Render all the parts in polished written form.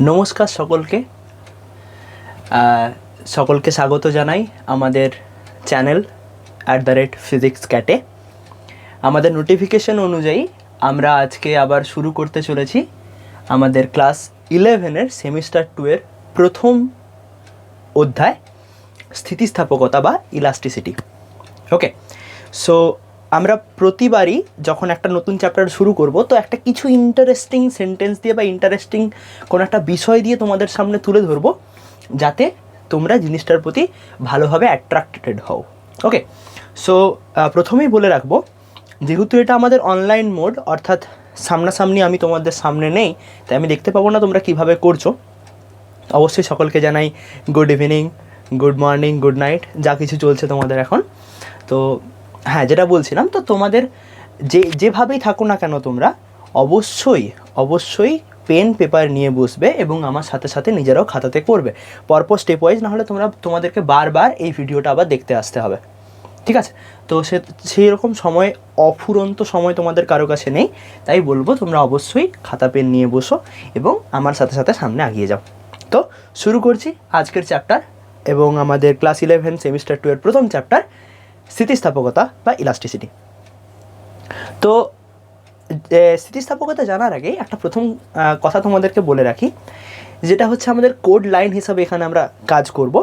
নমস্কার সকলকে স্বাগত জানাই আমাদের চ্যানেল @physics ক্যাটে। আমাদের নোটিফিকেশন অনুযায়ী আমরা আজকে আবার শুরু করতে চলেছি আমাদের ক্লাস 11-এর সেমিস্টার 2 এর প্রথম অধ্যায় স্থিতিস্থাপকতা বা ইলাস্টিসিটি। ওকে, সো আমরা প্রতিবারই যখন একটা নতুন চ্যাপ্টার শুরু করব তো একটা কিছু ইন্টারেস্টিং সেন্টেন্স দিয়ে বা ইন্টারেস্টিং কোনো একটা বিষয় দিয়ে তোমাদের সামনে তুলে ধরবো, যাতে তোমরা জিনিসটার প্রতি ভালোভাবে অ্যাট্রাক্টেড হও। ওকে, সো প্রথমেই বলে রাখবো, যেহেতু এটা আমাদের অনলাইন মোড, অর্থাৎ সামনাসামনি আমি তোমাদের সামনে নেই, তাই আমি দেখতে পাবো না তোমরা কীভাবে করছো। অবশ্যই সকলকে জানাই good evening, good morning, good night, যা কিছু চলছে তোমাদের এখন। তো হ্যাঁ, যেটা বলছিলাম, তো তোমাদের যেভাবেই থাকো না কেন তোমরা অবশ্যই পেন পেপার নিয়ে বসবে এবং আমার সাথে সাথে নিজেরাও খাতাতে করবে, পরপর স্টেপ ওয়াইজ, নাহলে তোমাদেরকে বারবার এই ভিডিওটা আবার দেখতে আসতে হবে, ঠিক আছে? তো সেই রকম সময়, অফুরন্ত সময় তোমাদের কারো কাছে নেই, তাই বলবো তোমরা অবশ্যই খাতা পেন নিয়ে বসো এবং আমার সাথে সাথে সামনে এগিয়ে যাও। তো শুরু করছি আজকের চ্যাপ্টার এবং আমাদের ক্লাস 11 সেমিস্টার 2 এর প্রথম চ্যাপ্টার, স্থিতিস্থাপকতা বা ইলাস্টিসিটি। তো স্থিতিস্থাপকতা জানার আগে একটা প্রথম কথা তোমাদেরকে বলে রাখি, যেটা হচ্ছে আমাদের কোড লাইন হিসাবে এখানে আমরা কাজ করব।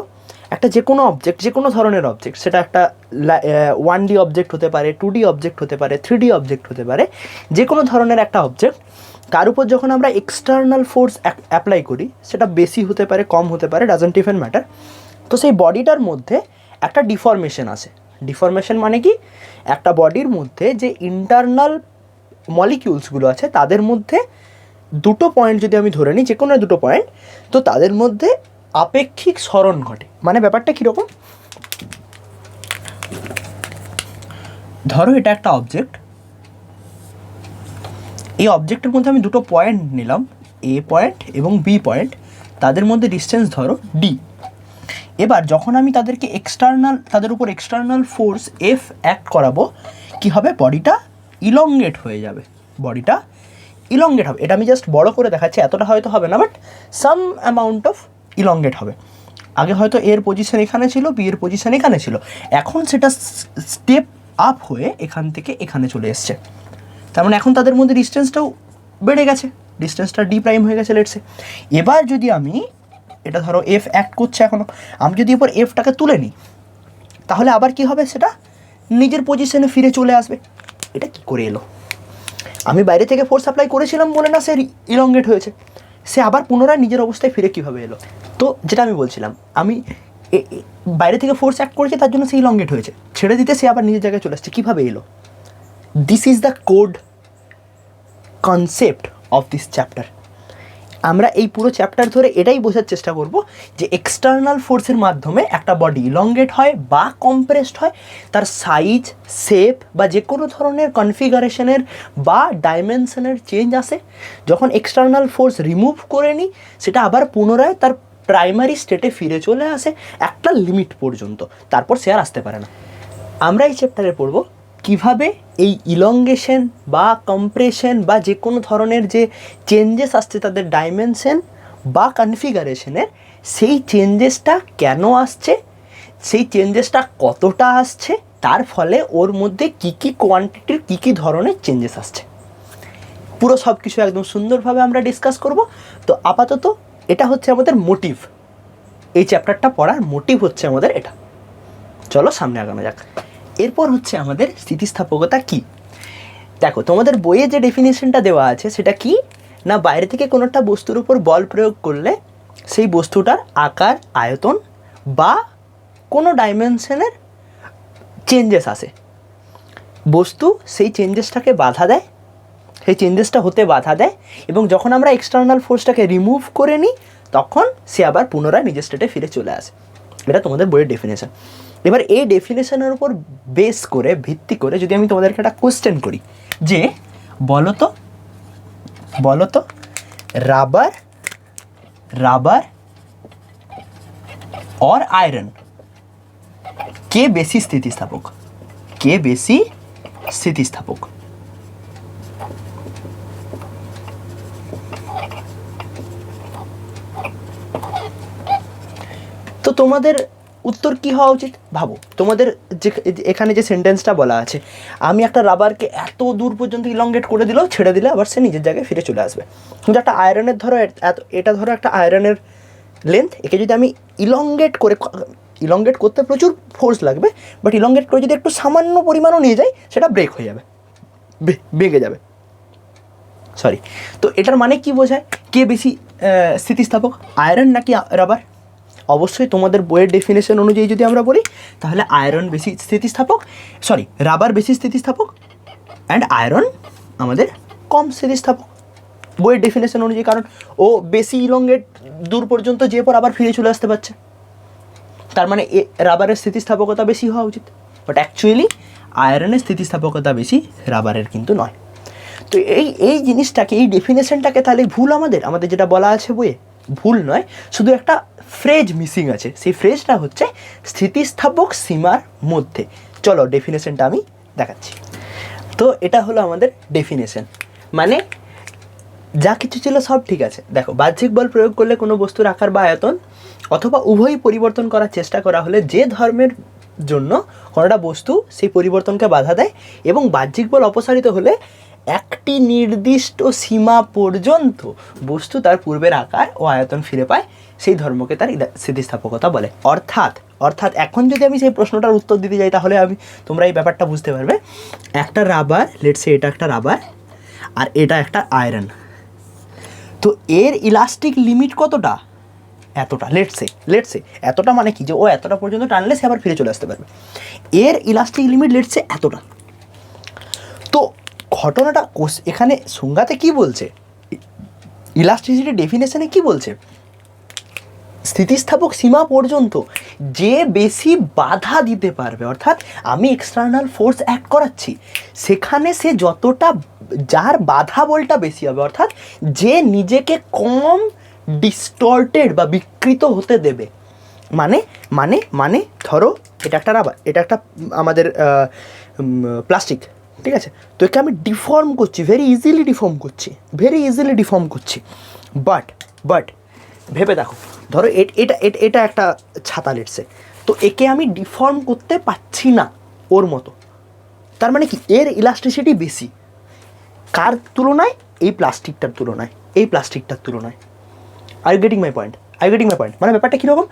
একটা যে কোনো অবজেক্ট, যে কোনো ধরনের অবজেক্ট, সেটা একটা 1D অবজেক্ট হতে পারে, 2D অবজেক্ট হতে পারে, 3D অবজেক্ট হতে পারে, যে কোনো ধরনের একটা অবজেক্ট, তার উপর যখন আমরা এক্সটার্নাল ফোর্স অ্যাপ্লাই করি, সেটা বেশি হতে পারে, কম হতে পারে, ডাজন্ট ইভেন ম্যাটার। তো সেই বডিটার মধ্যে একটা ডিফরমেশন আসে। ডিফরমেশন মানে কি, একটা বডির মধ্যে যে ইন্টারনাল মলিকিউলসগুলো আছে তাদের মধ্যে দুটো পয়েন্ট যদি আমি ধরে নিই, যে কোনো দুটো পয়েন্ট, তো তাদের মধ্যে আপেক্ষিক সরণ ঘটে। মানে ব্যাপারটা কীরকম, ধরো এটা একটা অবজেক্ট, এই অবজেক্টের মধ্যে আমি দুটো পয়েন্ট নিলাম, এ পয়েন্ট এবং বি পয়েন্ট, তাদের মধ্যে ডিস্টেন্স ধরো ডি। এবার যখন আমি তাদের উপর এক্সটার্নাল ফোর্স এফ অ্যাক্ট করাবো, কী হবে, বডিটা ইলংগেট হয়ে যাবে। এটা আমি জাস্ট বড় করে দেখাচ্ছি, এতটা হয়তো হবে না, but some amount of elongate হবে। আগে হয়তো এর পজিশন এখানে ছিল, বি এর পজিশন এখানে ছিল, এখন সেটা স্টেপ আপ হয়ে এখান থেকে এখানে চলে এসছে। তার মানে এখন তাদের মধ্যে ডিস্টেন্সটাও বেড়ে গেছে, ডিস্টেন্সটা ডি প্রাইম হয়ে গেছে লেটসে। এবার যদি আমি এটা ধরো এফ অ্যাক্ট করছে এখনও, আমি যদি এরপর এফটাকে তুলে নিই, তাহলে আবার কি হবে, সেটা নিজের পজিশনে ফিরে চলে আসবে। এটা কি করে এলো? আমি বাইরে থেকে ফোর্স অ্যাপ্লাই করেছিলাম বলে না সে ইলংগেট হয়েছে, সে আবার পুনরায় নিজের অবস্থায় ফিরে কীভাবে এলো? তো যেটা আমি বলছিলাম, আমি বাইরে থেকে ফোর্স অ্যাক্ট করেছে, তার জন্য সে ইলংগেট হয়েছে, ছেড়ে দিতে সে আবার নিজের জায়গায় চলে আসছে, কীভাবে এলো? This is the code concept of this chapter. আমরা এই পুরো চ্যাপ্টার ধরে এটাই বোঝার চেষ্টা করব যে এক্সটার্নাল ফোর্সের মাধ্যমে একটা বডি ইলংগেট হয় বা কম্প্রেসড হয়, তার সাইজ, শেপ বা যে কোনো ধরনের কনফিগারেশনের বা ডাইমেনশনের চেঞ্জ আসে। যখন এক্সটার্নাল ফোর্স রিমুভ করে নিই, সেটা আবার পুনরায় তার প্রাইমারি স্টেটে ফিরে চলে আসে একটা লিমিট পর্যন্ত, তারপর সে আর আসতে পারে না। আমরা এই চ্যাপ্টারে পড়ব কিভাবে এই ইলংগেশন বা কম্প্রেশন বা যে কোনো ধরনের যে চেঞ্জেস আসছে তাদের ডাইমেনশন বা কনফিগারেশনের, সেই চেঞ্জেসটা কেন আসছে, সেই চেঞ্জেসটা কতটা আসছে, তার ফলে ওর মধ্যে কী কী কোয়ান্টিটির কী কী ধরনের চেঞ্জেস আসছে, পুরো সব কিছু একদম সুন্দরভাবে আমরা ডিসকাস করব। তো আপাতত এটা হচ্ছে আমাদের মোটিভ, এই চ্যাপ্টারটা পড়ার মোটিভ হচ্ছে আমাদের এটা। চলো সামনে আগানো যাক। এরপর হচ্ছে আমাদের স্থিতিস্থাপকতা কি। দেখো, তোমাদের বইয়ে যে ডেফিনেশনটা দেওয়া আছে সেটা কি না, বাইরে থেকে কোনো একটা বস্তুর উপর বল প্রয়োগ করলে সেই বস্তুটার আকার, আয়তন বা কোনো ডাইমেনশনের চেঞ্জেস আসে। বস্তু সেই চেঞ্জেসটাকে বাধা দেয়, সেই চেঞ্জেসটা হতে বাধা দেয়, এবং যখন আমরা এক্সটার্নাল ফোর্সটাকে রিমুভ করে নিই, তখন সে আবার পুনরায় নিজের স্টেটে ফিরে চলে আসে। এটা তোমাদের বইয়ের ডেফিনেশন। এবার এই ডেফিনেশনের উপর বেস করে, ভিত্তি করে যদি আমি তোমাদেরকে একটা কোশ্চেন করি যে বলো তো রাবার और आयरन কে বেশি স্থিতিস্থাপক? তো তোমাদের উত্তর কী হওয়া উচিত ভাবো। তোমাদের যে এখানে যে সেন্টেন্সটা বলা আছে, আমি একটা রাবারকে এত দূর পর্যন্ত ইলংগেট করে দিলেও ছেড়ে দিলে আবার সে নিজের জায়গায় ফিরে চলে আসবে। কিন্তু একটা আয়রনের ধরো এটা ধরো একটা আয়রনের লেন্থ, একে যদি আমি ইলংগেট করতে প্রচুর ফোর্স লাগবে, বাট ইলংগেট করে যদি একটু সামান্য পরিমাণও নিয়ে যাই সেটা ব্রেক হয়ে যাবে, ভেঙে যাবে। সরি, তো এটার মানে কি বোঝায়? কে বেশি স্থিতিস্থাপক, আয়রন নাকি রাবার? অবশ্যই তোমাদের বইয়ের ডেফিনেশন অনুযায়ী যদি আমরা বলি তাহলে আয়রন বেশি স্থিতিস্থাপক, রাবার বেশি স্থিতিস্থাপক অ্যান্ড আয়রন আমাদের কম স্থিতিস্থাপক বইয়ের ডেফিনেশন অনুযায়ী, কারণ ও বেশি ইলংগেট দূর পর্যন্ত যেয়ে পর আবার ফিরে চলে আসতে পারছে, তার মানে রাবারের স্থিতিস্থাপকতা বেশি হওয়া উচিত। বাট অ্যাকচুয়ালি আয়রনের স্থিতিস্থাপকতা বেশি, রাবারের কিন্তু নয়। তো এই জিনিসটাকে, এই ডেফিনেশনটাকে তাহলে ভুল আমাদের যেটা বলা আছে বইয়ে ভুল নয়, শুধু একটা ফ্রেজ মিসিং আছে। সেই ফ্রেজটা হচ্ছে স্থিতিস্থাপক সীমার মধ্যে। চলো ডেফিনেশনটা আমি দেখাচ্ছি। তো এটা হলো আমাদের ডেফিনেশন, মানে যা কিছু ছিল সব ঠিক আছে। দেখো, বাহ্যিক বল প্রয়োগ করলে কোনো বস্তুর আকার বা আয়তন অথবা উভয়ই পরিবর্তন করার চেষ্টা করা হলে যে ধর্মের জন্য কোনোটা বস্তু সেই পরিবর্তনকে বাধা দেয় এবং বাহ্যিক বল অপসারিত হলে একটি নির্দিষ্ট সীমা পর্যন্ত বস্তু তার পূর্বের আকার ও আয়তন ফিরে পায়, সেই ধর্মকে তার স্থিতিস্থাপকতা বলে। অর্থাৎ এখন যদি আমি সেই প্রশ্নটার উত্তর দিতে যাই তাহলে তোমরা এই ব্যাপারটা বুঝতে পারবে। একটা রাবার, লেটসে এটা একটা রাবার আর এটা একটা আয়রন, তো এর ইলাস্টিক লিমিট কতটা? এতটা। লেটসে এতটা মানে কি, যে ও এতটা পর্যন্ত টানলে সে আবার ফিরে চলে আসতে পারবে। এর ইলাস্টিক লিমিট লেটসে এতটা। তো ঘটনাটা এখানে সংজ্ঞাতে কি বলছে, ইলাস্টিসিটি ডেফিনেশনে কি বলছে? স্থিতিস্থাপক সীমা পর্যন্ত যে বেশি বাধা দিতে পারবে, অর্থাৎ আমি এক্সটার্নাল ফোর্স অ্যাক্ট করাচ্ছি, সেখানে সে যতটা, যার বাধা বলটা বেশি হবে, অর্থাৎ যে নিজেকে কম ডিস্টর্টেড বা বিকৃত হতে দেবে। মানে ধরো এটা একটা রাবার, এটা একটা আমাদের প্লাস্টিক, ঠিক আছে? তো একে আমি ডিফর্ম করছি, ভেরি ইজিলি ডিফর্ম করছি। বাট ভেবে দেখো, ধরো এটা একটা ছাতা লেটসে, তো একে আমি ডিফর্ম করতে পারছি না ওর মতো। তার মানে কি, এর ইলাস্টিসিটি বেশি কার তুলনায়? এই প্লাস্টিকটার তুলনায়। Are getting my point? মানে ব্যাপারটা কীরকম,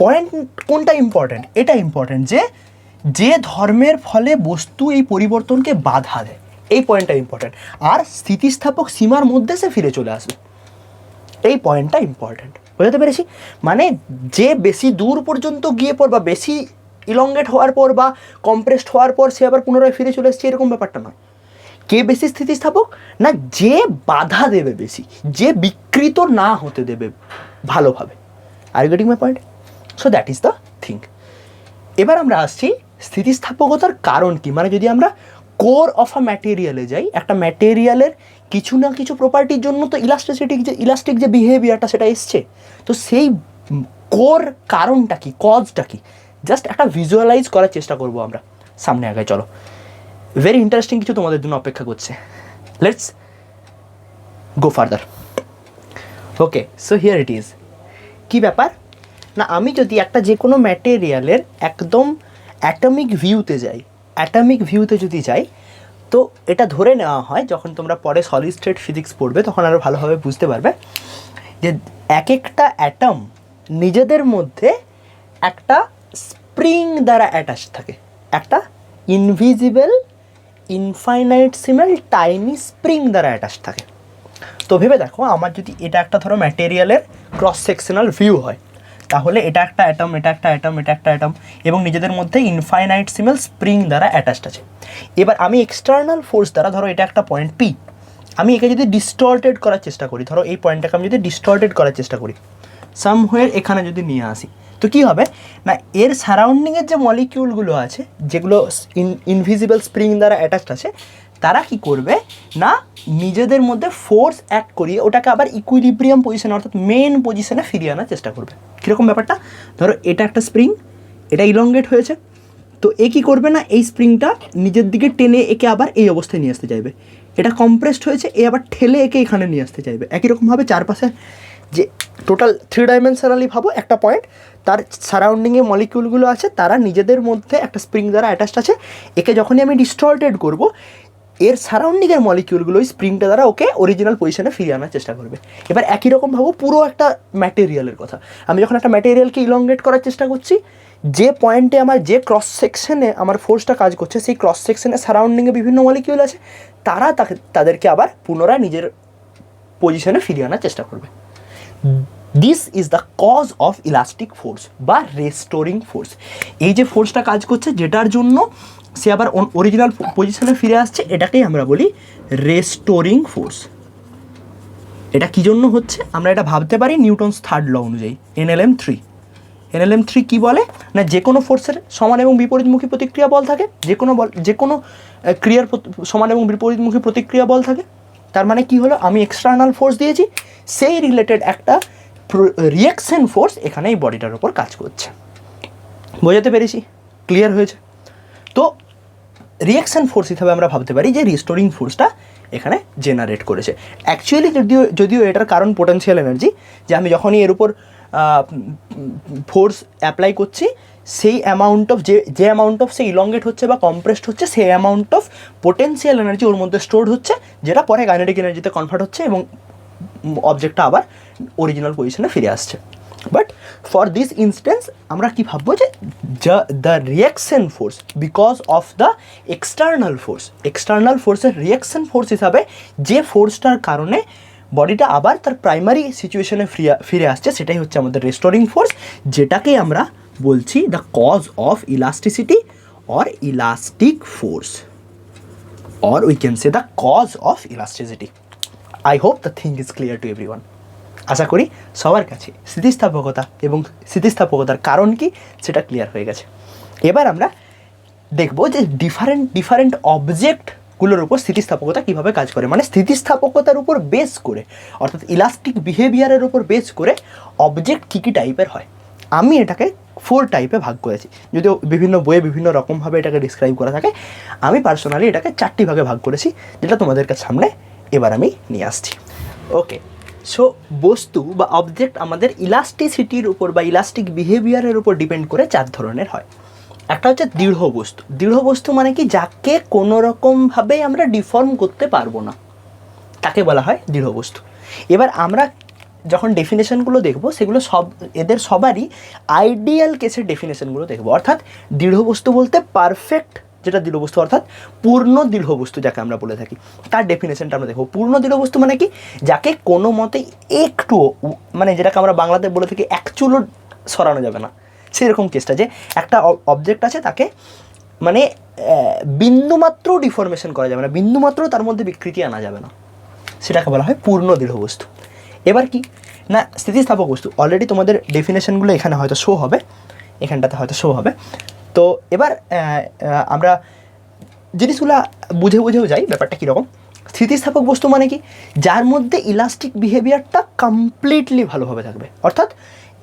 পয়েন্ট কোনটা ইম্পর্ট্যান্ট? এটা ইম্পর্ট্যান্ট যে ধর্মের ফলে বস্তু এই পরিবর্তনকে বাধা দেয়, এই পয়েন্টটা ইম্পর্ট্যান্ট। আর স্থিতিস্থাপক সীমার মধ্যে সে ফিরে চলে আসবে, এই পয়েন্টটা ইম্পর্ট্যান্ট। বুঝতে পেরেছি? মানে যে বেশি দূর পর্যন্ত গিয়ে পর বা বেশি ইলংগেট হওয়ার পর বা কম্প্রেসড হওয়ার পর সে আবার পুনরায় ফিরে চলে এসছে, এরকম ব্যাপারটা নয়। কে বেশি স্থিতিস্থাপক? না, যে বাধা দেবে বেশি, যে বিকৃত না হতে দেবে ভালোভাবে। Are getting my point? So that is the thing. এবার আমরা আসছি স্থিতিস্থাপকতার কারণ কি। মানে যদি আমরা কোর অফ আ ম্যাটেরিয়ালে যাই, একটা ম্যাটেরিয়ালের কিছু না কিছু প্রপার্টির জন্য তো ইলাস্টিক যে বিহেভিয়ারটা সেটা এসছে, তো সেই কোর কারণটা কি, কজটা কি, জাস্ট একটা ভিজুয়ালাইজ করার চেষ্টা করবো আমরা। সামনে আগে চলো, ভেরি ইন্টারেস্টিং কিছু তোমাদের জন্য অপেক্ষা করছে। Let's go further. Okay, so here it is. কী ব্যাপার না, আমি যদি একটা যে কোনো ম্যাটেরিয়ালের একদম অ্যাটমিক ভিউতে যদি যাই, তো এটা ধরে নেওয়া হয়, যখন তোমরা পরে সলিড স্টেট ফিজিক্স পড়বে তখন আরও ভালোভাবে বুঝতে পারবে, যে এক একটা অ্যাটম নিজেদের মধ্যে একটা স্প্রিং দ্বারা অ্যাটাচ থাকে, একটা ইনভিজিবল ইনফাইনাইটসিমাল টাইনি স্প্রিং দ্বারা অ্যাটাচ থাকে। তো ভেবে দেখো, আমার যদি এটা একটা ধরো ম্যাটেরিয়ালের ক্রস সেকশনাল ভিউ হয়, তাহলে এটা একটা অ্যাটম, এটা একটা অ্যাটম এবং নিজেদের মধ্যে ইনফাইনাইটসিমাল স্প্রিং দ্বারা অ্যাটাচড আছে। এবার আমি এক্সটার্নাল ফোর্স দ্বারা, ধরো এটা একটা পয়েন্ট পি, আমি একে যদি ডিস্টর্টেড করার চেষ্টা করি, ধরো এই পয়েন্টটাকে আমি যদি ডিস্টর্টেড করার চেষ্টা করি, সামহোয়ার এখানে যদি নিয়ে আসি, তো কী হবে না, এর সারাউন্ডিংয়ের যে মলিকিউলগুলো আছে, যেগুলো ইনভিজিবল স্প্রিং দ্বারা অ্যাটাচড আছে, তারা কি করবে না, নিজেদের মধ্যে ফোর্স অ্যাক্ট করিয়ে ওটাকে আবার ইকুইলিব্রিয়াম পজিশনে, অর্থাৎ মেন পজিশনে ফিরিয়ে আনার চেষ্টা করবে। কীরকম ব্যাপারটা, ধরো এটা একটা স্প্রিং, এটা ইলংগেট হয়েছে, তো এ কী করবে না, এই স্প্রিংটা নিজের দিকে টেনে একে আবার এই অবস্থায় নিয়ে আসতে চাইবে। এটা কম্প্রেসড হয়েছে, এ আবার ঠেলে একে এখানে নিয়ে আসতে চাইবে। একই রকমভাবে চারপাশে যে টোটাল 3 ডাইমেনশনালি ভাবো একটা পয়েন্ট, তার সারাউন্ডিংয়ে মলিকিউলগুলো আছে, তারা নিজেদের মধ্যে একটা স্প্রিং দ্বারা অ্যাটাচড আছে। একে যখনই আমি ডিস্টর্টেড করব, এর সারাউন্ডিংয়ের মলিকিউলগুলো ওই স্প্রিংটা দ্বারা ওকে অরিজিনাল পজিশনে ফিরিয়ে আনার চেষ্টা করবে। এবার একই রকম ভাবো পুরো একটা ম্যাটেরিয়ালের কথা। আমি যখন একটা ম্যাটেরিয়ালকে ইলংগেট করার চেষ্টা করছি, যে পয়েন্টে আমার যে ক্রস সেকশনে আমার ফোর্সটা কাজ করছে, সেই ক্রস সেকশনে সারাউন্ডিংয়ে বিভিন্ন মলিকিউল আছে, তারা তাদেরকে আবার পুনরায় নিজের পজিশনে ফিরিয়ে আনার চেষ্টা করবে। This is the cause of elastic force বা রেস্টোরিং ফোর্স। এই যে ফোর্সটা কাজ করছে, যেটার জন্য সে আবার অরিজিনাল পজিশনে ফিরে আসছে, এটাকেই আমরা বলি রেস্টোরিং ফোর্স। এটা কী জন্য হচ্ছে আমরা এটা ভাবতে পারি নিউটনস থার্ড ল অনুযায়ী, NLM3 কী বলে না, যে কোনো ফোর্সের সমান এবং বিপরীতমুখী প্রতিক্রিয়া বল থাকে, যে কোনো ক্রিয়ার সমান এবং বিপরীতমুখী প্রতিক্রিয়া বল থাকে। তার মানে কি হলো, আমি এক্সটার্নাল ফোর্স দিয়েছি, সেই রিলেটেড একটা রিয়াকশন ফোর্স এখানে এই বডিটার উপর কাজ করছে। বোঝাতে পেরেছি? ক্লিয়ার হয়েছে? তো রিয়াকশন ফোর্স হিসাবে আমরা ভাবতে পারি যে রিস্টোরিং ফোর্সটা এখানে জেনারেট করেছে। অ্যাকচুয়ালি যদিও এটার কারণ পোটেনশিয়াল এনার্জি, যে আমি যখনই এর উপর ফোর্স অ্যাপ্লাই করছি, সেই অ্যামাউন্ট অফ যে অ্যামাউন্ট অফ সে ইলংগেট হচ্ছে বা কম্প্রেসড হচ্ছে, সেই অ্যামাউন্ট অফ পোটেনশিয়াল এনার্জি ওর মধ্যে স্টোরড হচ্ছে, যেটা পরে কাইনেটিক এনার্জিতে কনভার্ট হচ্ছে এবং অবজেক্টটা আবার অরিজিনাল পজিশনে ফিরে আসছে। বাট ফর দিস ইনস্টেন্স আমরা কি ভাববো যে the reaction force because of the external ফোর্সের রিয়াকশন ফোর্স হিসাবে যে ফোর্সটার কারণে বডিটা আবার তার প্রাইমারি সিচুয়েশনে ফিরে আসছে, সেটাই হচ্ছে আমাদের রেস্টোরিং ফোর্স, যেটাকেই আমরা বলছি the cause of elasticity or elastic force, or we can say the cause of elasticity. I hope the thing is clear to everyone. আশা করি সবার কাছে স্থিতিস্থাপকতা এবং স্থিতিস্থাপকতার কারণ কি সেটা ক্লিয়ার হয়ে গেছে। এবার আমরা দেখব যে ডিফারেন্ট অবজেক্টগুলোর উপর স্থিতিস্থাপকতা কীভাবে কাজ করে, মানে স্থিতিস্থাপকতার উপর বেস করে, অর্থাৎ ইলাস্টিক বিহেভিয়ারের উপর বেস করে অবজেক্ট কী কী টাইপের হয়। আমি এটাকে 4 টাইপে ভাগ করেছি, যদিও বিভিন্ন বইয়ে বিভিন্ন রকমভাবে এটাকে ডিসক্রাইব করা থাকে। আমি পার্সোনালি এটাকে 4টি ভাগে ভাগ করেছি, যেটা তোমাদের কাছে সামনে এবার আমি নিয়ে আসছি। ওকে, সো বস্তু বা অবজেক্ট আমাদের ইলাস্টিসিটির উপর বা ইলাস্টিক বিহেভিয়ারের উপর ডিপেন্ড করে 4 ধরনের হয়। একটা হচ্ছে দৃঢ় বস্তু। দৃঢ় বস্তু মানে কি, যাকে কোনো রকমভাবে আমরা ডিফর্ম করতে পারবো না, তাকে বলা হয় দৃঢ় বস্তু। এবার আমরা যখন ডেফিনেশনগুলো দেখব, সেগুলো এদের সবারই আইডিয়াল কেসের ডেফিনেশনগুলো দেখব। অর্থাৎ দৃঢ় বস্তু বলতে পারফেক্ট যেটা দৃঢ় বস্তু, অর্থাৎ পূর্ণ দৃঢ় বস্তু যাকে আমরা বলে থাকি, তার ডেফিনেশনটা আমরা দেখব। পূর্ণ দৃঢ় বস্তু মানে কি, যাকে কোনো মতেই একটুও, মানে যেটাকে আমরা বাংলাতে বলে থাকি এক চুলও সরানো যাবে না, সেরকম কেসটা, যে একটা অবজেক্ট আছে, তাকে মানে বিন্দুমাত্র ডিফরমেশন করা যাবে না, বিন্দুমাত্র তার মধ্যে বিকৃতি আনা যাবে না, সেটাকে বলা হয় পূর্ণ দৃঢ় বস্তু। এবার কি না, স্থিতিস্থাপক বস্তু অলরেডি তোমাদের ডেফিনেশনগুলো এখানে হয়তো শো হবে, এখানটাতে হয়তো শো হবে। তো এবার আমরা জিনিসগুলো বুঝেও যাই ব্যাপারটা কীরকম। স্থিতিস্থাপক বস্তু মানে কি, যার মধ্যে ইলাস্টিক বিহেভিয়ারটা কমপ্লিটলি ভালোভাবে থাকবে। অর্থাৎ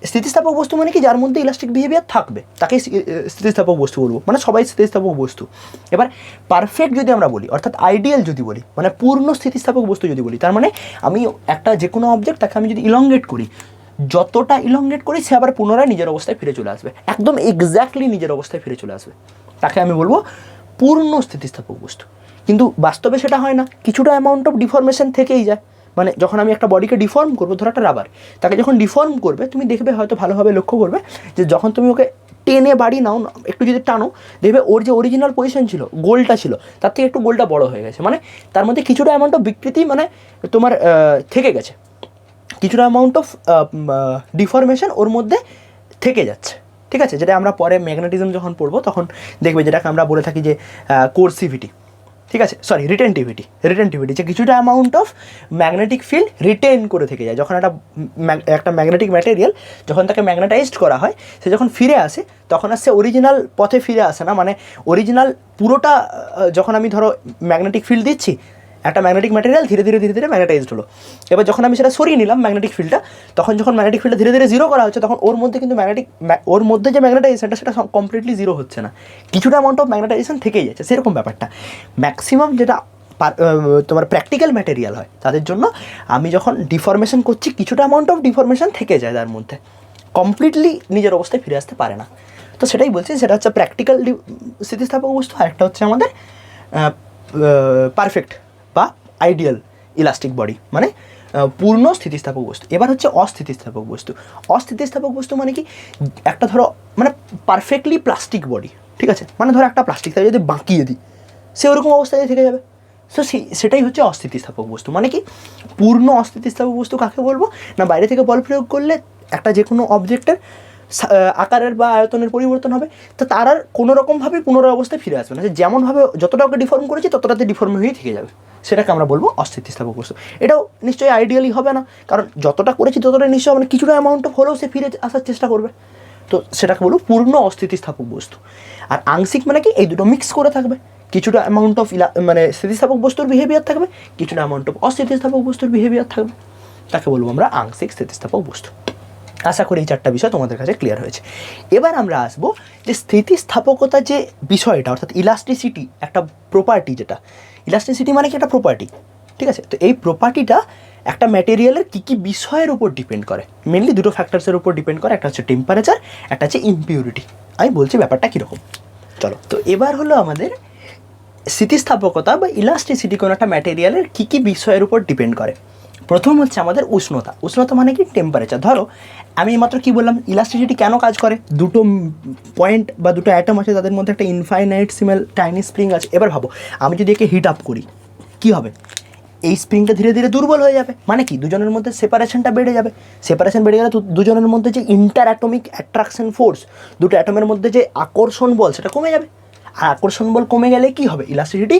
স্থিতিস্থাপক বস্তু মানে কি, যার মধ্যে ইলাস্টিক বিহেভিয়ার থাকবে, তাকে স্থিতিস্থাপক বস্তু বলবো, মানে সবাই স্থিতিস্থাপক বস্তু। এবার পারফেক্ট যদি আমরা বলি, অর্থাৎ আইডিয়াল যদি বলি, মানে পূর্ণ স্থিতিস্থাপক বস্তু যদি বলি, তার মানে আমি একটা যে কোনো অবজেক্ট, তাকে আমি যদি ইলংগেট করি, যতটা ইলংগেট করি, সে আবার পুনরায় নিজের অবস্থায় ফিরে চলে আসবে, একদম এক্স্যাক্টলি নিজের অবস্থায় ফিরে চলে আসবে, তাকে আমি বলবো পূর্ণ স্থিতিস্থাপক বস্তু। কিন্তু বাস্তবে সেটা হয় না, কিছুটা অ্যামাউন্ট অফ ডিফরমেশন থেকেই যায়। মানে যখন আমি একটা বডিকে ডিফর্ম করবো, ধরো একটা রাবার, তাকে যখন ডিফর্ম করবে, তুমি দেখবে হয়তো ভালোভাবে লক্ষ্য করবে যে যখন তুমি ওকে টেনে বাড়ি নাও, একটু যদি টানো, দেখবে ওর যে অরিজিনাল পজিশন ছিল, গোলটা ছিল, তার থেকে একটু গোলটা বড় হয়ে গেছে, মানে তার মধ্যে কিছুটা অ্যামাউন্ট অফ বিকৃতি মানে তোমার থেকে গেছে, কিছুটা অ্যামাউন্ট অফ ডিফরমেশন ওর মধ্যে থেকে যাচ্ছে, ঠিক আছে। যেটা আমরা পরে ম্যাগনেটিজম যখন পড়বো, তখন দেখবে যেটাকে আমরা বলে থাকি যে কোরসিভিটি, ঠিক আছে, সরি রিটেনটিভিটি, যে কিছুটা amount of magnetic field written করে থেকে যায়। যখন একটা ম্যাগনেটিক ম্যাটেরিয়াল, যখন তাকে ম্যাগনেটাইজড করা হয়, সে যখন ফিরে আসে, তখন আর সে অরিজিনাল পথে ফিরে আসে না, মানে অরিজিনাল পুরোটা, যখন আমি ধরো ম্যাগনেটিক ফিল্ড দিচ্ছি, একটা ম্যাগনেটিক ম্যাটেরিয়াল ধীরে ধীরে ম্যাগনেটাইজড হলো, এবার যখন আমি সেটা সরিয়ে নিলাম ম্যাগনেটিক ফিল্ডটা, তখন যখন ম্যাগনেটিক ফিল্ডটা ধীরে ধীরে জিরো করা হচ্ছে, তখন ওর মধ্যে কিন্তু ওর মধ্যে যে ম্যাগনেটাইজেশনটা, সেটা কমপ্লিটলি জিরো হচ্ছে না, কিছুটা অ্যামাউন্ট অফ ম্যাগনেটাইজেশন থেকেই যাচ্ছে, সেরকম ব্যাপারটা। ম্যাক্সিমাম যেটা তোমার প্র্যাকটিক্যাল ম্যাটেরিয়াল হয়, তাদের জন্য আমি যখন ডিফরমেশন করছি কিছুটা অ্যামাউন্ট অফ ডিফরমেশন থেকে যায় তার মধ্যে, কমপ্লিটলি নিজের অবস্থায় ফিরে আসতে পারে না। তো সেটাই বলছি, সেটা হচ্ছে প্র্যাকটিক্যাল স্থিতিস্থাপক বস্তু, আর একটা হচ্ছে আমাদের পারফেক্ট বা আইডিয়াল ইলাস্টিক বডি, মানে পূর্ণ স্থিতিস্থাপক বস্তু। এবার হচ্ছে অস্থিতিস্থাপক বস্তু। অস্থিতিস্থাপক বস্তু মানে কি, একটা ধরো মানে পারফেক্টলি প্লাস্টিক বডি, ঠিক আছে, মানে ধরো একটা প্লাস্টিক তাই যদি বাঁকিয়ে দিই সে ওরকম অবস্থায় থেকে যাবে। সো সেটাই হচ্ছে অস্থিতিস্থাপক বস্তু। মানে কি পূর্ণ অস্থিতিস্থাপক বস্তু কাকে বলবো না, বাইরে থেকে বল প্রয়োগ করলে একটা যে কোনো অবজেক্টের আকারের বা আয়তনের পরিবর্তন হবে, তো তার আর কোনো রকমভাবে পুনরায় অবস্থায় ফিরে আসবে না, যে যেমনভাবে যতটা ওকে ডিফর্ম করেছি ততটাতে ডিফর্ম হয়েই থেকে যাবে, সেটাকে আমরা বলবো অস্থিতিস্থাপক বস্তু। এটাও নিশ্চয়ই আইডিয়ালি হবে না, কারণ যতটা করেছি ততটা নিশ্চয়ই মানে কিছুটা অ্যামাউন্ট অফ হলেও সে ফিরে আসার চেষ্টা করবে, তো সেটাকে বলবো পূর্ণ অস্থিতিস্থাপক বস্তু। আর আংশিক মানে কি এই দুটো মিক্স করে থাকবে, কিছুটা অ্যামাউন্ট অফ মানে স্থিতিস্থাপক বস্তুর বিহেভিয়ার থাকবে, কিছুটা অ্যামাউন্ট অফ অস্থিতিস্থাপক বস্তুর বিহেভিয়ার থাকবে, তাকে বলবো আমরা আংশিক স্থিতিস্থাপক বস্তু। আশা করি এই চারটা বিষয় তোমাদের কাছে ক্লিয়ার হয়েছে। এবার আমরা আসবো যে স্থিতিস্থাপকতা যে বিষয়টা, অর্থাৎ ইলাস্টিসিটি একটা প্রপার্টি, যেটা ইলাস্টিসিটি মানে কি একটা প্রপার্টি, ঠিক আছে। তো এই প্রপার্টিটা একটা ম্যাটেরিয়ালের কী কী বিষয়ের উপর ডিপেন্ড করে, মেনলি দুটো ফ্যাক্টরসের উপর ডিপেন্ড করে, একটা হচ্ছে টেম্পারেচার, একটা হচ্ছে ইমপিউরিটি। আমি বলছি ব্যাপারটা কীরকম, চলো। তো এবার হলো আমাদের স্থিতিস্থাপকতা বা ইলাস্টিসিটি কোনো একটা ম্যাটেরিয়ালের কী কী বিষয়ের উপর ডিপেন্ড করে। প্রথম হচ্ছে আমাদের উষ্ণতা। উষ্ণতা মানে কি টেম্পারেচার। ধরো আমি মাত্র কি বললাম, ইলাস্টিসিটি কেন কাজ করে, দুটো পয়েন্ট বা দুটো অ্যাটম আছে, তাদের মধ্যে একটা ইনফাইনাইট সিমেল টাইনি স্প্রিং আছে। এবার ভাবো আমি যদি একে হিট আপ করি কী হবে, এই স্প্রিংটা ধীরে ধীরে দুর্বল হয়ে যাবে, মানে কি দুজনের মধ্যে সেপারেশনটা বেড়ে যাবে। সেপারেশন বেড়ে গেলে দুজনের মধ্যে যে ইন্টার অ্যাটমিক অ্যাট্রাকশন ফোর্স, দুটো অ্যাটমের মধ্যে যে আকর্ষণ বল সেটা কমে যাবে, আর আকর্ষণ বল কমে গেলে কি হবে, ইলাস্টিসিটি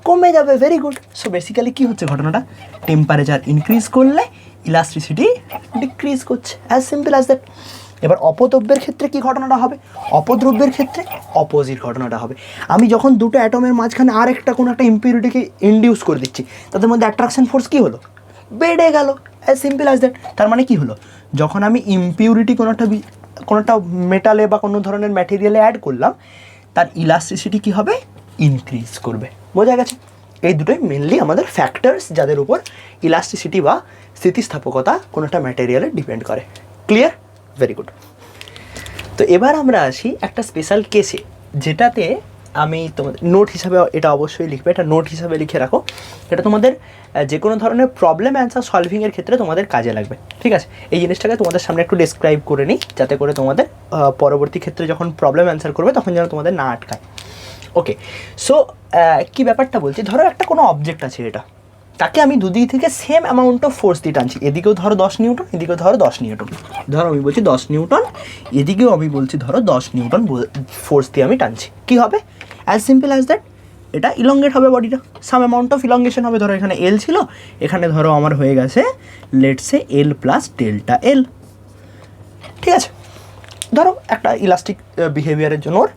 কমে যাবে। Very good. সো বেসিক্যালি কী হচ্ছে ঘটনাটা, টেম্পারেচার ইনক্রিজ করলে ইলাস্টিসিটি ডিক্রিজ করছে, অ্যাজ সিম্পল অ্যাজ দ্যাট। এবার অপদ্রব্যের ক্ষেত্রে কী ঘটনাটা হবে, অপদ্রব্যের ক্ষেত্রে অপোজিট ঘটনাটা হবে। আমি যখন দুটো অ্যাটমের মাঝখানে আর একটা কোনো একটা ইম্পিউরিটিকে ইনডিউস করে দিচ্ছি, তাদের মধ্যে অ্যাট্রাকশন ফোর্স কী হলো, বেড়ে গেল, অ্যাজ সিম্পল অ্যাজ দ্যাট। তার মানে কী হলো, যখন আমি ইম্পিউরিটি কোনো একটা মেটালে বা কোনো ধরনের ম্যাটেরিয়ালে অ্যাড করলাম, তার ইলাস্টিসিটি কী হবে, ইনক্রিজ করবে। বোঝা গেছে? এই দুটোই মেনলি আমাদের ফ্যাক্টরস যাদের উপর ইলাস্টিসিটি বা স্থিতিস্থাপকতা কোনো একটা ম্যাটেরিয়ালে ডিপেন্ড করে। ক্লিয়ার? Very good. তো এবার আমরা আসি একটা স্পেশাল কেসে, যেটাতে আমি তোমাদের নোট হিসাবে এটা অবশ্যই লিখবে, এটা নোট হিসাবে লিখে রাখো, এটা তোমাদের যে কোনো ধরনের প্রবলেম অ্যান্সার সলভিংয়ের ক্ষেত্রে তোমাদের কাজে লাগবে, ঠিক আছে। এই জিনিসটাকে তোমাদের সামনে একটু ডেসক্রাইব করে নিই, যাতে করে তোমাদের পরবর্তী ক্ষেত্রে যখন প্রবলেম অ্যান্সার করবে তখন যেন তোমাদের না আটকায়। ওকে, সো কী ব্যাপারটা বলছি, ধরো একটা কোনো অবজেক্ট আছে, এটা তাকে আমি দুদিক থেকে সেম অ্যামাউন্ট অফ ফোর্স দিয়ে টানছি, এদিকেও ধরো 10 নিউটন, এদিকেও ধরো 10 নিউটন, ধরো আমি বলছি 10 নিউটন, এদিকেও আমি বলছি ধরো 10 নিউটন ফোর্স দিয়ে আমি টানছি, কী হবে, অ্যাজ সিম্পল অ্যাজ দ্যাট, এটা ইলঙ্গেট হবে, বডিটা সাম অ্যামাউন্ট অফ ইলঙ্গেশন হবে। ধরো এখানে এল ছিল, এখানে ধরো আমার হয়ে গেছে let's say L plus delta L, ঠিক আছে। ধরো একটা ইলাস্টিক বিহেভিয়ারের জন্য ওর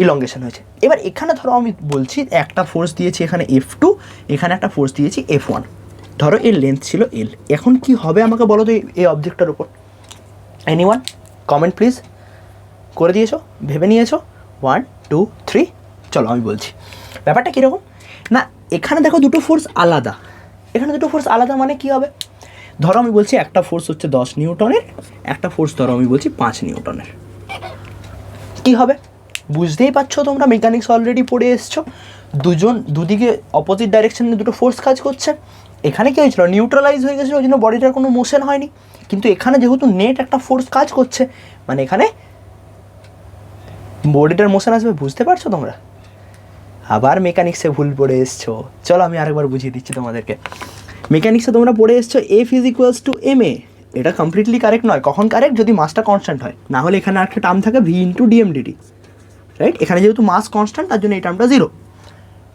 ইলঙ্গেশন হয়েছে। এবার এখানে ধরো আমি বলছি একটা ফোর্স দিয়েছি এখানে F2, এখানে একটা ফোর্স দিয়েছি F1, ধরো এর লেন্থ ছিল L। এখন কি হবে আমাকে বলো তো এই অবজেক্টটার উপর, এনিওয়ান কমেন্ট প্লিজ, করে দিয়েছো, ভেবে নিয়েছো, 1 2 3, চলো আমি বলছি ব্যাপারটা কীরকম না। এখানে দেখো দুটো ফোর্স আলাদা, এখানে দুটো ফোর্স আলাদা মানে কি হবে, ধরো আমি বলছি একটা ফোর্স হচ্ছে 10 নিউটনের, একটা ফোর্স ধরো আমি বলছি 5 নিউটনের, কী হবে বুঝতেই পারছো তোমরা, মেকানিক্স অলরেডি পড়ে এসছো, দুদিকে অপোজিট ডাইরেকশনে দুটো ফোর্স কাজ করছে। এখানে কী হয়েছিল, নিউট্রালাইজ হয়ে গেছিলো, ওই জন্য বডিটার কোনো মোশন হয়নি, কিন্তু এখানে যেহেতু নেট একটা ফোর্স কাজ করছে, মানে এখানে বডিটার মোশন আসবে, বুঝতে পারছো তোমরা। আবার মেকানিক্সে ভুল পড়ে এসছো, চলো আমি আরেকবার বুঝিয়ে দিচ্ছি তোমাদেরকে। মেকানিক্সে তোমরা পড়ে এসছো F is equals two ma, এটা কমপ্লিটলি কারেক্ট নয়। কখন কারেক্ট, যদি মাসটা কনস্ট্যান্ট হয়, না হলে এখানে আরেকটা টার্ম থাকে V ইন্টু dmdt, রাইট। এখানে যেহেতু মাস কনস্ট্যান্ট তার জন্য এই টার্মটা 0,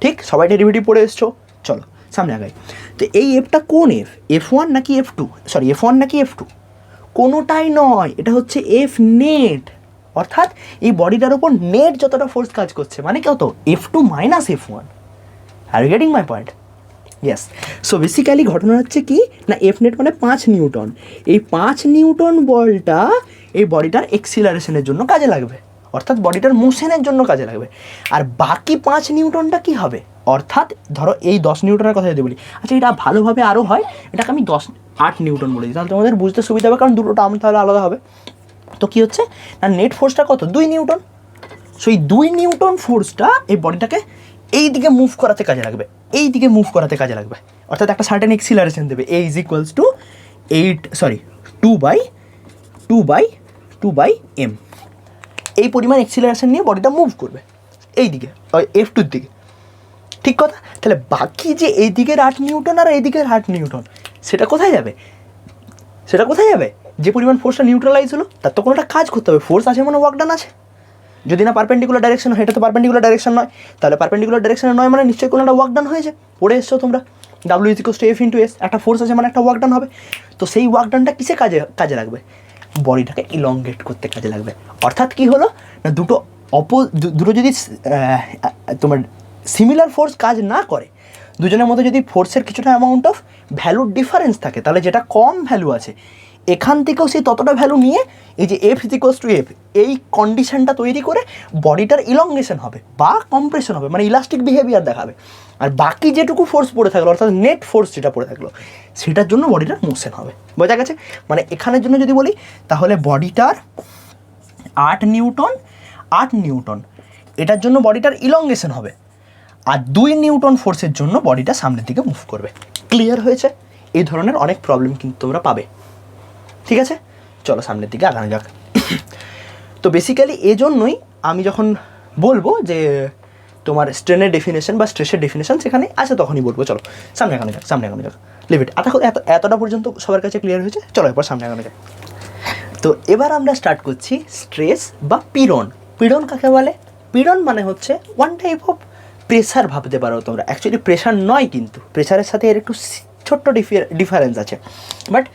ঠিক। সবাই ডেরিভেটিভ পড়ে এসছো, চলো সামনে আগাই। তো এই এফটা কোন এফ, F1 নাকি F2, সরি F1 নাকি F2, কোনোটাই নয়, এটা হচ্ছে F নেট, অর্থাৎ এই বডিটার উপর নেট যতটা ফোর্স কাজ করছে, মানে কত, F2 minus F1। Are you getting my point? Yes. So basically ঘটনা হচ্ছে কি না, এফ নেট মানে 5 নিউটন, এই 5 নিউটন বলটা এই বডিটার এক্সিলারেশনের জন্য কাজে লাগবে, অর্থাৎ বডিটার মোশনের জন্য কাজে লাগবে। আর বাকি 5 নিউটনটা কি হবে, অর্থাৎ ধরো এই 10 নিউটনের কথা যদি বলি, আচ্ছা এটা ভালোভাবে আরও হয়, এটাকে আমি 8 নিউটন বলে দিই, তাহলে তোমাদের বুঝতে সুবিধা হবে, কারণ দুটো টার্ম তাহলে আলাদা হবে। তো কী হচ্ছে না, নেট ফোর্সটা কত, 2 নিউটন। সো এই 2 নিউটন ফোর্সটা এই বডিটাকে এই দিকে মুভ করাতে কাজে লাগবে, এই দিকে মুভ করাতে কাজে লাগবে, অর্থাৎ একটা সার্টেন এক্সিলারেশন দেবে, a is equals two 2/m। এই পরিমাণ এক্সিলারেশন নিয়ে বডিটা মুভ করবে এই দিকে, F2 দিকে, ঠিক কথা। তাহলে বাকি যে এই দিকের 8 নিউটন আর এই দিকের 8 নিউটন, সেটা কোথায় যাবে, সেটা কোথায় যাবে? যে পরিমাণ ফোর্সটা নিউট্রালাইজ হলো তার তো কোনো একটা কাজ করতে হবে, ফোর্স আছে মানে ওয়ার্ক ডান আছে। যদি না পারপেন্ডিকুলার ডাইরেকশন হয়, এটা তো পারপেন্ডিকুলার ডাইরেকশন নয়, তাহলে পারপেন্ডিকুলার ডাইরেকশনে নয় মানে নিশ্চয়ই কোনো একটা ওয়ার্ক ডান হয়েছে, পড়ে এসছো তোমরা W = F × S, একটা ফোর্স আছে মানে একটা ওয়ার্ক ডান হবে। তো সেই ওয়ার্ক ডানটা কিসে কাজে লাগবে? বডিটাকে ইলংগেট করতে কাজে লাগবে। অর্থাৎ কি হলো না, দুটো যদি তোমার সিমিলার ফোর্স কাজ না করে, দুজনের মধ্যে যদি ফোর্সের কিছুটা অ্যামাউন্ট অফ ভ্যালুর ডিফারেন্স থাকে, তাহলে যেটা কম ভ্যালু আছে এখান থেকেও সেই ততটা ভ্যালু নিয়ে এই যে F = F, এই কন্ডিশনটা তৈরি করে বডিটার ইলংগেশন হবে বা কম্প্রেশন হবে, মানে ইলাস্টিক বিহেভিয়ার দেখাবে। আর বাকি যেটুকু ফোর্স পড়ে থাকলো, অর্থাৎ নেট ফোর্স যেটা পড়ে থাকলো, সেটার জন্য বডিটার মোশন হবে। বোঝা গেছে? মানে এখানের জন্য যদি বলি তাহলে বডিটার 8 নিউটন এটার জন্য বডিটার ইলংগেশন হবে, আর 2 নিউটন ফোর্সের জন্য বডিটা সামনের দিকে মুভ করবে। ক্লিয়ার হয়েছে? এই ধরনের অনেক প্রবলেম কিন্তু তোমরা পাবে। ঠিক আছে, চলো সামনের দিকে আগানো যাক। তো বেসিক্যালি এই জন্যই আমি যখন বলবো যে তোমার স্ট্রেনের ডেফিনেশন বা স্ট্রেসের ডেফিনেশন সেখানে আছে, তখনই বলবো চলো সামনে আগানো যাক। Leave it. এতটা পর্যন্ত সবার কাছে ক্লিয়ার হয়েছে, চলো এরপর সামনে আগানো যাক। তো এবার আমরা স্টার্ট করছি স্ট্রেস বা পীড়ন। পীড়ন কাকে বলে? পীড়ন মানে হচ্ছে ওয়ান টাইপ অফ প্রেশার, ভাবতে পারো তোমরা। অ্যাকচুয়ালি প্রেশার নয়, কিন্তু প্রেশারের সাথে এর একটু ছোট্ট ডিফারেন্স আছে, বাট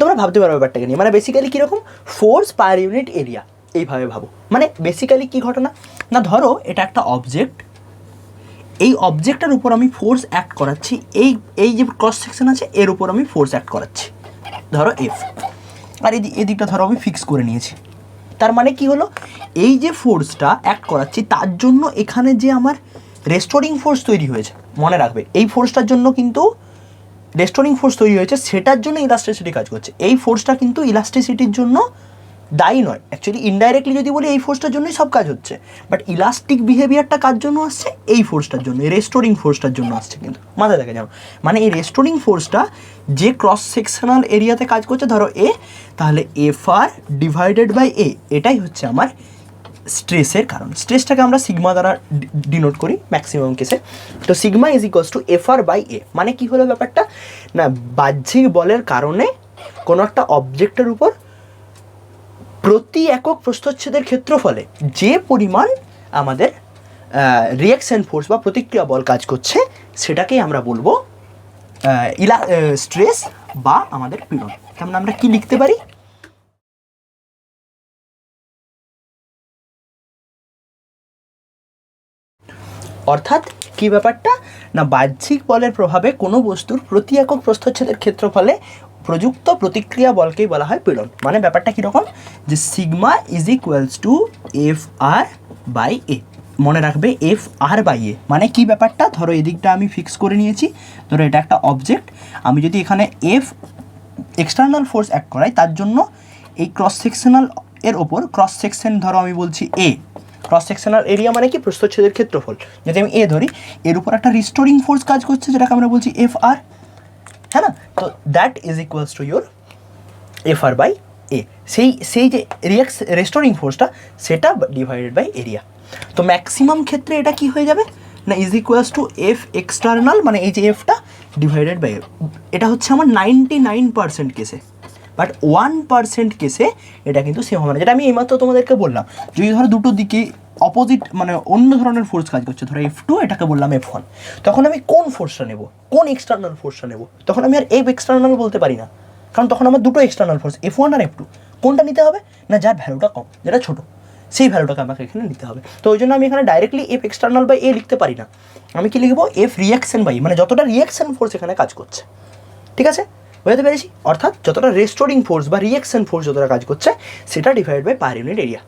তোমরা ভাবতে পারো ব্যাপারটাকে নিয়ে। মানে বেসিক্যালি কীরকম, ফোর্স পার ইউনিট এরিয়া, এইভাবে ভাবো। মানে বেসিক্যালি কী ঘটনা না, ধরো এটা একটা অবজেক্ট, এই অবজেক্টের উপর আমি ফোর্স অ্যাক্ট করাচ্ছি, এই যে ক্রস সেকশন আছে এর উপর আমি ফোর্স অ্যাক্ট করাচ্ছি, ধরো F, আর এদিকটা ধরো আমি ফিক্স করে নিয়েছি। তার মানে কি হলো, এই যে ফোর্সটা অ্যাক্ট করাচ্ছি তার জন্য এখানে যে আমার রেস্টোরিং ফোর্স তৈরি হয়েছে, মনে রাখবে এই ফোর্সটার জন্য কিন্তু রেস্টোরিং ফোর্স তৈরি হয়েছে, সেটার জন্য ইলাস্টিসিটি কাজ করছে। এই ফোর্সটা কিন্তু ইলাস্টিসিটির জন্য দায়ী নয়, অ্যাকচুয়ালি ইনডাইরেক্টলি যদি বলি এই ফোর্সটার জন্যই সব কাজ হচ্ছে, বাট ইলাস্টিক বিহেভিয়ারটা কার জন্য আসছে, এই ফোর্সটার জন্য, এই রেস্টোরিং ফোর্সটার জন্য আসছে। কিন্তু মাথায় রাখা যাও, মানে এই রেস্টোরিং ফোর্সটা যে ক্রস সেকশনাল এরিয়াতে কাজ করছে, ধরো A, তাহলে F/A, এটাই হচ্ছে আমার স্ট্রেসের কারণ। স্ট্রেসটাকে আমরা সিগমা দ্বারা ডিনোট করি ম্যাক্সিমাম কেসে। তো সিগমা = F/A। মানে কি হলো ব্যাপারটা না, বাহ্যিক বলের কারণে কোনো একটা অবজেক্টের উপর প্রতি একক প্রস্থচ্ছেদের ক্ষেত্রফলে যে পরিমাণ আমাদের রিঅ্যাকশন ফোর্স বা প্রতিক্রিয়া বল কাজ করছে, সেটাকেই আমরা বলবো স্ট্রেস বা আমাদের পীড়ন। তার মানে আমরা কি লিখতে পারি, অর্থাৎ কি ব্যাপারটা না, বাহ্যিক বলের প্রভাবে কোনো বস্তুর প্রতি একক প্রস্থচ্ছেদের ক্ষেত্রফলে প্রযুক্ত প্রতিক্রিয়া বলকেই বলা হয় পীড়ন। মানে ব্যাপারটা কীরকম, যে সিগমা = F/A। মনে রাখবে F/A মানে কি ব্যাপারটা, ধরো এদিকটা আমি ফিক্স করে নিয়েছি, ধরো এটা একটা অবজেক্ট, আমি যদি এখানে এক্সটার্নাল ফোর্স অ্যাক্ট করাই, তার জন্য এই ক্রস সেকশনাল এর ওপর, ক্রস সেকশন ধরো আমি বলছি A, ক্রস সেকশনাল এরিয়া মানে কি, প্রস্থচ্ছেদের ক্ষেত্রফল, যদি আমি A ধরি, এর উপর একটা রিস্টোরিং ফোর্স কাজ করছে যেটাকে আমরা বলছি Fr, হ্যাঁ না? তো that is equals to your Fr/A। সেই যে রেস্টোরিং ফোর্সটা, সেটা ডিভাইডেড বাই এরিয়া। তো ম্যাক্সিমাম ক্ষেত্রে এটা কি হয়ে যাবে না, is equals two F external, মানে এই যে Fটা ডিভাইডেড বাই, এটা হচ্ছে আমার 99% কেসে, বাট 1% কেসে এটা কিন্তু সেম হবে না। যেটা আমি এইমাত্র তোমাদেরকে বললাম, যদি ধরো দুটো দিকে অপোজিট মানে অন্য ধরনের ফোর্স কাজ করছে, ধরো F2, এটাকে বললাম F1, তখন আমি কোন ফোর্সটা নেব, কোন এক্সটার্নাল ফোর্সটা নেব, তখন আমি আর F এক্সটার্নাল বলতে পারি না, কারণ তখন আমার দুটো এক্সটার্নাল ফোর্স F1 আর F2, কোনটা নিতে হবে না, যার ভ্যালুটা কম, যেটা ছোটো, সেই ভ্যালুটাকে আমাকে এখানে নিতে হবে। তো ওই জন্য আমি এখানে directly F external by A লিখতে পারি না, আমি কি লিখবো, F রিঅ্যাকশন বাই, মানে যতটা রিঅ্যাকশন ফোর্স এখানে কাজ করছে। ঠিক আছে, বুঝতে পেরেছি? অর্থাৎ যতটা রেস্টোরিং ফোর্স বা রিঅ্যাকশন ফোর্স যতটা কাজ করছে, সেটা divide by per unit area.